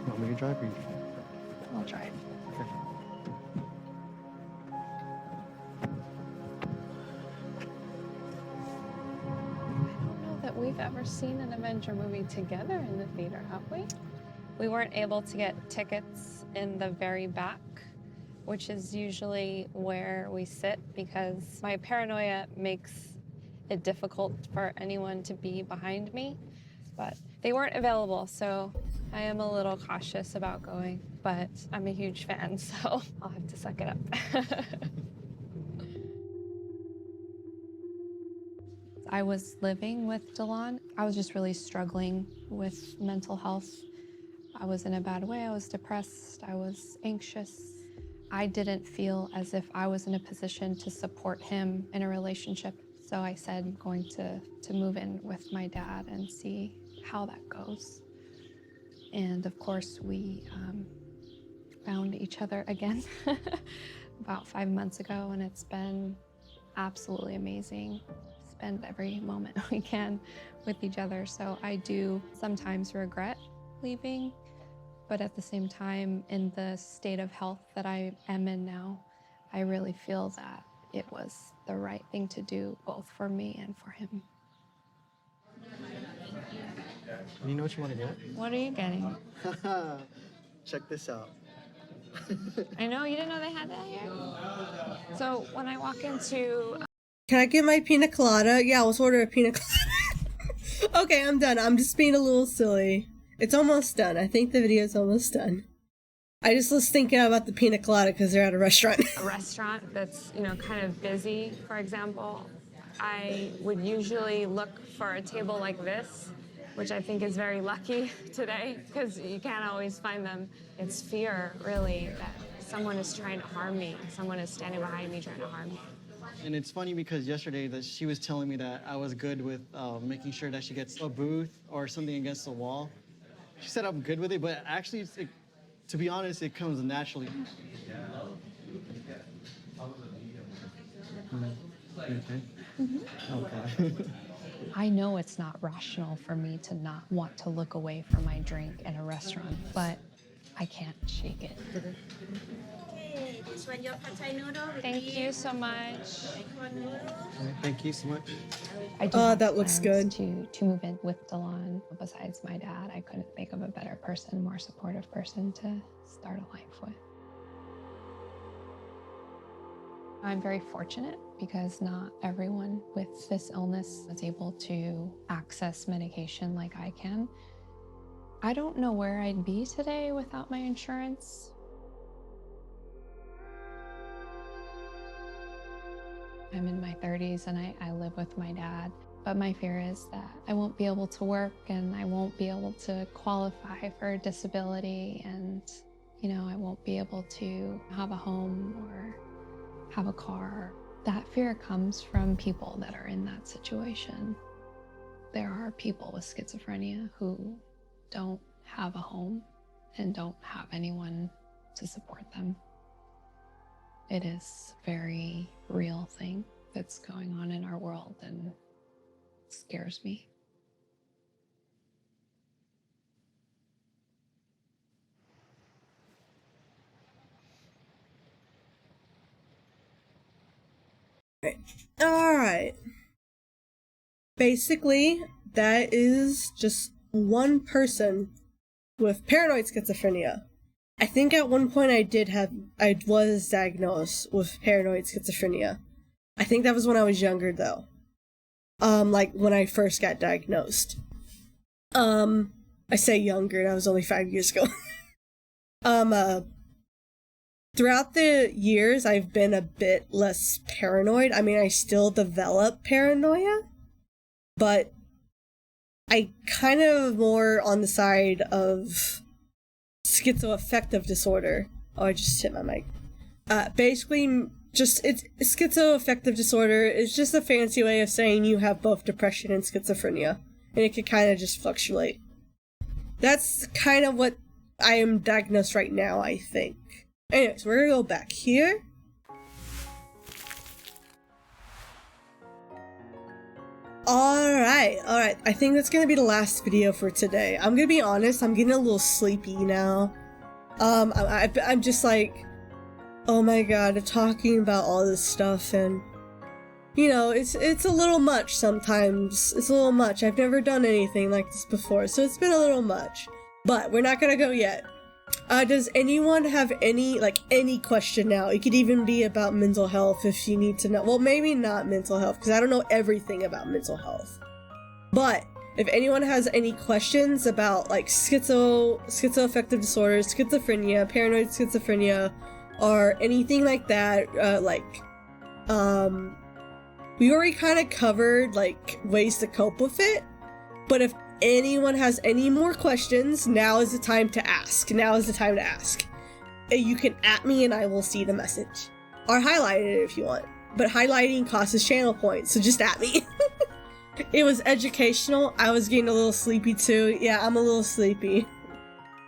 Want me to drive or you? I'll drive. Okay. I don't know that we've ever seen an Avenger movie together in the theater, have we? We weren't able to get tickets in the very back, which is usually where we sit because my paranoia makes it difficult for anyone to be behind me. But they weren't available, so I am a little cautious about going, but I'm a huge fan, so I'll have to suck it up. I was living with Delon. I was just really struggling with mental health. I was in a bad way. I was depressed. I was anxious. I didn't feel as if I was in a position to support him in a relationship. So I said I'm going to move in with my dad and see how that goes. And of course, we found each other again about 5 months ago, and it's been absolutely amazing. Spend every moment we can with each other. So I do sometimes regret leaving, but at the same time, in the state of health that I am in now, I really feel that it was the right thing to do, both for me and for him. You know what you want to get? What are you getting? Check this out. I know, you didn't know they had that here? So when I walk into... Can I get my pina colada? Yeah, let's order a pina colada. Okay, I'm done. I'm just being a little silly. It's almost done. I think the video's almost done. I just was thinking about the pina colada because they're at a restaurant. A restaurant that's, you know, kind of busy, for example, I would usually look for a table like this, which I think is very lucky today because you can't always find them. It's fear, really, that someone is trying to harm me. Someone is standing behind me trying to harm me. And it's funny because yesterday that she was telling me that I was good with making sure that she gets a booth or something against the wall. She said I'm good with it, but actually, to be honest, it comes naturally. Okay. Okay. I know it's not rational for me to not want to look away from my drink in a restaurant, but I can't shake it. Okay, this one your pad thai noodle. Thank you so much. Thank you so much. I do Oh, have that looks plans good. to move in with Delon. Besides my dad, I couldn't think of a better person, more supportive person to start a life with. I'm very fortunate because not everyone with this illness is able to access medication like I can. I don't know where I'd be today without my insurance. I'm in my 30s and I live with my dad, but my fear is that I won't be able to work and I won't be able to qualify for disability and, you know, I won't be able to have a home or have a car. That fear comes from people that are in that situation. There are people with schizophrenia who don't have a home and don't have anyone to support them. It is a very real thing that's going on in our world and it scares me. Alright. Basically, that is just one person with paranoid schizophrenia. I think at one point I was diagnosed with paranoid schizophrenia. I think that was when I was younger though. Like when I first got diagnosed. I say younger, that was only 5 years ago. Throughout the years, I've been a bit less paranoid. I mean, I still develop paranoia, but I kind of more on the side of schizoaffective disorder. Oh, I just hit my mic. Basically, it's schizoaffective disorder is just a fancy way of saying you have both depression and schizophrenia, and it can kind of just fluctuate. That's kind of what I am diagnosed right now, I think. Anyways, we're gonna go back here. Alright. I think that's gonna be the last video for today. I'm gonna be honest, I'm getting a little sleepy now. I'm just like, oh my god, talking about all this stuff and, you know, it's a little much sometimes. It's a little much. I've never done anything like this before, so it's been a little much. But we're not gonna go yet. Does anyone have any question now? It could even be about mental health if you need to know. Well, maybe not mental health, because I don't know everything about mental health. But if anyone has any questions about like schizoaffective disorders, schizophrenia, paranoid schizophrenia, or anything like that, we already kind of covered like ways to cope with it. But if anyone has any more questions, now is the time to ask. You can @ me and I will see the message. Or highlight it if you want. But highlighting costs us channel points, so just @ me. It was educational. I was getting a little sleepy too. Yeah, I'm a little sleepy.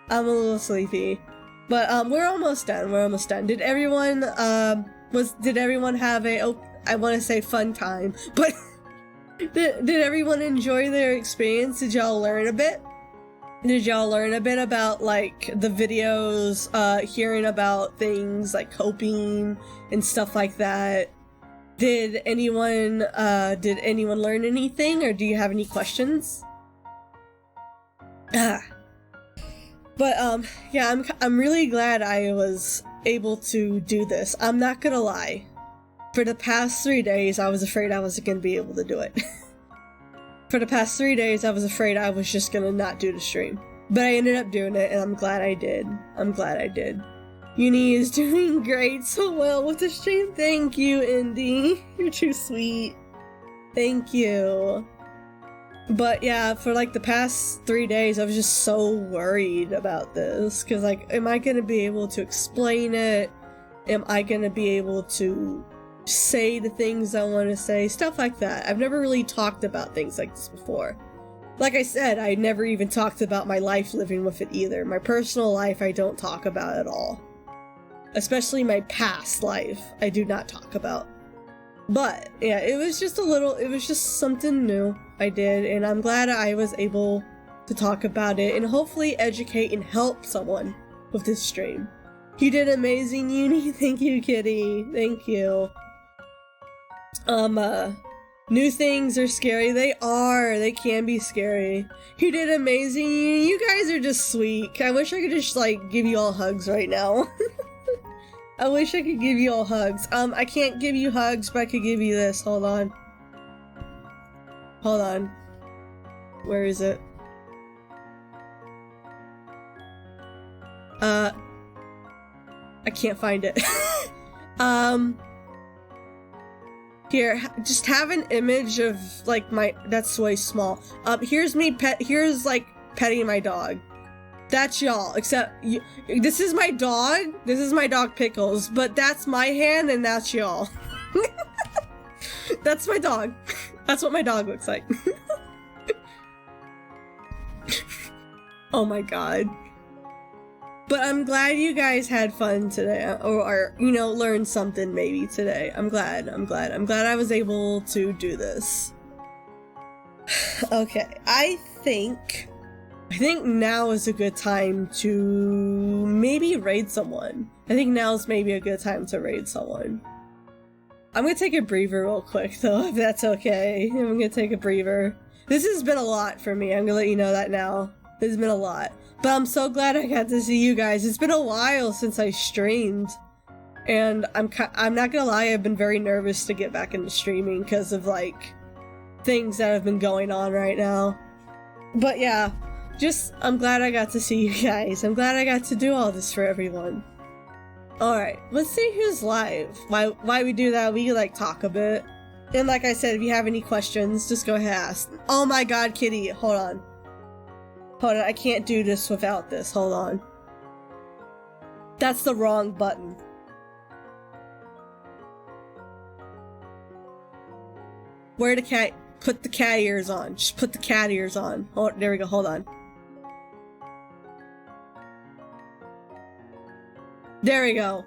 But we're almost done. Did everyone have a, I want to say fun time, but Did everyone enjoy their experience? Did y'all learn a bit? Did y'all learn a bit about, like, the videos, hearing about things like coping and stuff like that? Did anyone learn anything, or do you have any questions? But, yeah, I'm really glad I was able to do this. I'm not gonna lie. For the past 3 days, I was afraid I wasn't going to be able to do it. For the past 3 days, I was afraid I was just going to not do the stream. But I ended up doing it, and I'm glad I did. Uni is doing great, so well with the stream. Thank you, Indy. You're too sweet. Thank you. But yeah, for like the past 3 days, I was just so worried about this. Because like, am I going to be able to explain it? Am I going to be able to say the things I want to say, stuff like that. I've never really talked about things like this before. Like I said, I never even talked about my life living with it either. My personal life I don't talk about at all. Especially my past life, I do not talk about. But yeah, it was just something new I did, and I'm glad I was able to talk about it and hopefully educate and help someone with this stream. You did amazing, Uni. Thank you, Kitty. Thank you. New things are scary. They are. They can be scary. You did amazing, Uni. You guys are just sweet. I wish I could just, like, give you all hugs right now. I wish I could give you all hugs. I can't give you hugs, but I could give you this. Hold on. Hold on. Where is it? I can't find it. Here, just have an image of, like, that's way small. Here's me here's, like, petting my dog. That's y'all, except, this is my dog Pickles, but that's my hand and that's y'all. That's my dog. That's what my dog looks like. Oh my god. But I'm glad you guys had fun today, or you know, learned something maybe today. I'm glad I was able to do this. Okay, I think now is a good time to maybe raid someone. I think now's maybe a good time to raid someone. I'm gonna take a breather real quick though, if that's okay. I'm gonna take a breather. This has been a lot for me, I'm gonna let you know that now. This has been a lot. But I'm so glad I got to see you guys. It's been a while since I streamed. And I'm not gonna lie, I've been very nervous to get back into streaming because of, like, things that have been going on right now. But yeah, I'm glad I got to see you guys. I'm glad I got to do all this for everyone. Alright, let's see who's live. Why we do that, we can, like, talk a bit. And like I said, if you have any questions, just go ahead and ask. Oh my god, Kitty, hold on. Hold on, I can't do this without this. Hold on. That's the wrong button. Where the cat... Put the cat ears on. Just put the cat ears on. Oh, there we go. Hold on. There we go.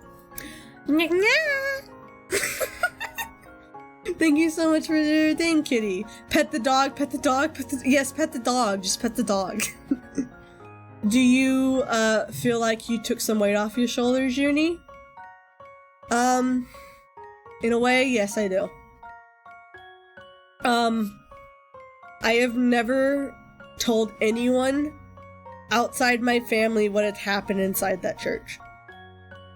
Thank you so much for your thing, Kitty. Pet the dog, pet the dog, yes, pet the dog, just pet the dog. Do you, feel like you took some weight off your shoulders, Uni? In a way, yes, I do. I have never told anyone outside my family what had happened inside that church.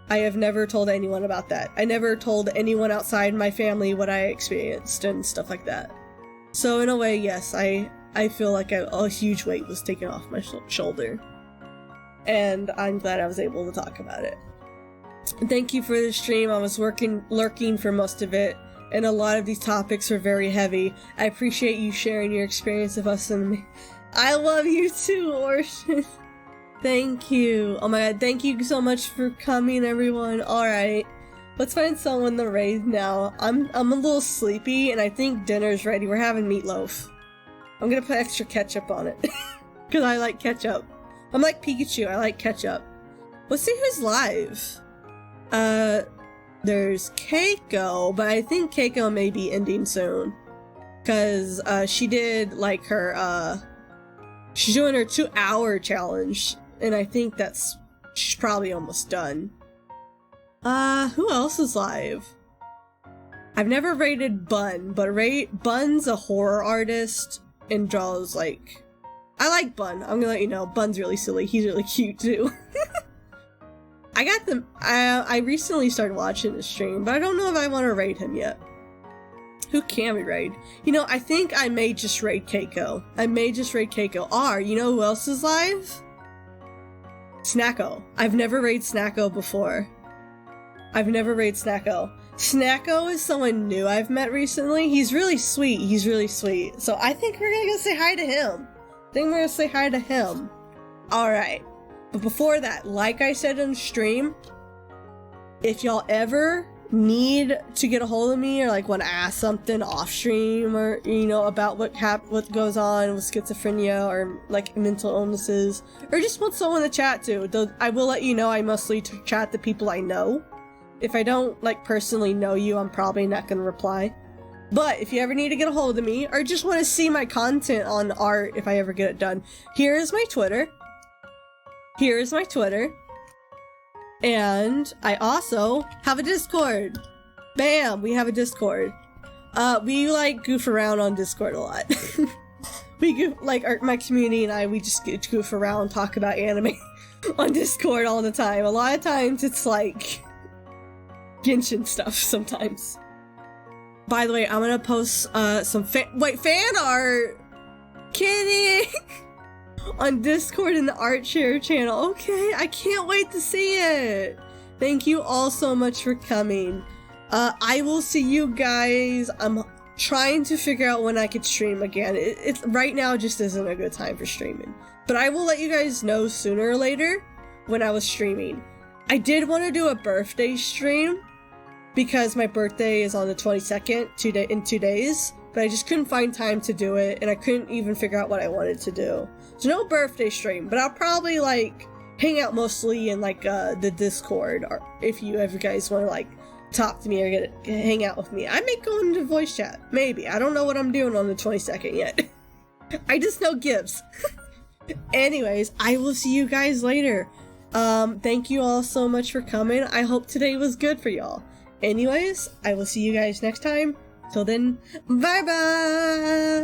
I have never told anyone about that. I never told anyone outside my family what I experienced and stuff like that. So in a way, yes, I feel like a huge weight was taken off my shoulder. And I'm glad I was able to talk about it. Thank you for the stream. I was lurking for most of it, and a lot of these topics were very heavy. I appreciate you sharing your experience with us and me. I love you too, Orson. Thank you. Oh my god, thank you so much for coming, everyone. Alright, let's find someone to raid now. I'm a little sleepy, and I think dinner's ready. We're having meatloaf. I'm gonna put extra ketchup on it. Because I like ketchup. I'm like Pikachu, I like ketchup. Let's see who's live. There's Keiko, but I think Keiko may be ending soon. Because, she did, like, her, she's doing her 2-hour challenge. And I think she's probably almost done. Who else is live? I've never rated Bun, but Bun's a horror artist and draws, like... I like Bun, I'm gonna let you know. Bun's really silly, he's really cute too. I recently started watching the stream, but I don't know if I want to raid him yet. Who can we raid? You know, I think I may just raid Keiko. You know who else is live? Snacko. I've never raided Snacko before. Snacko is someone new I've met recently. He's really sweet. So I think we're gonna go say hi to him. Alright. But before that, like I said on stream, if y'all ever need to get a hold of me or like want to ask something off stream or, you know, about what goes on with schizophrenia or like mental illnesses, or just want someone to chat to, I will let you know I mostly chat to people I know. If I don't like personally know you, I'm probably not going to reply. But if you ever need to get a hold of me or just want to see my content on art if I ever get it done, here's my Twitter. And I also have a Discord. Bam, we have a Discord. We like goof around on Discord a lot. We goof, like my community and I, we just goof around, talk about anime on Discord all the time. A lot of times it's like Genshin stuff sometimes. By the way, I'm gonna post some fan art. Kidding. On Discord in the art share channel. Okay, I can't wait to see it. Thank you all so much for coming. I will see you guys. I'm trying to figure out when I could stream again. It's right now just isn't a good time for streaming. But I will let you guys know sooner or later when I was streaming. I did want to do a birthday stream because my birthday is on the 22nd, in 2 days. But I just couldn't find time to do it, and I couldn't even figure out what I wanted to do. So no birthday stream, but I'll probably like hang out mostly in like the Discord, or if you guys want to like talk to me or hang out with me. I may go into voice chat, maybe. I don't know what I'm doing on the 22nd yet. I just know Gibbs. Anyways, I will see you guys later. Thank you all so much for coming. I hope today was good for y'all. Anyways, I will see you guys next time. Till then, bye bye!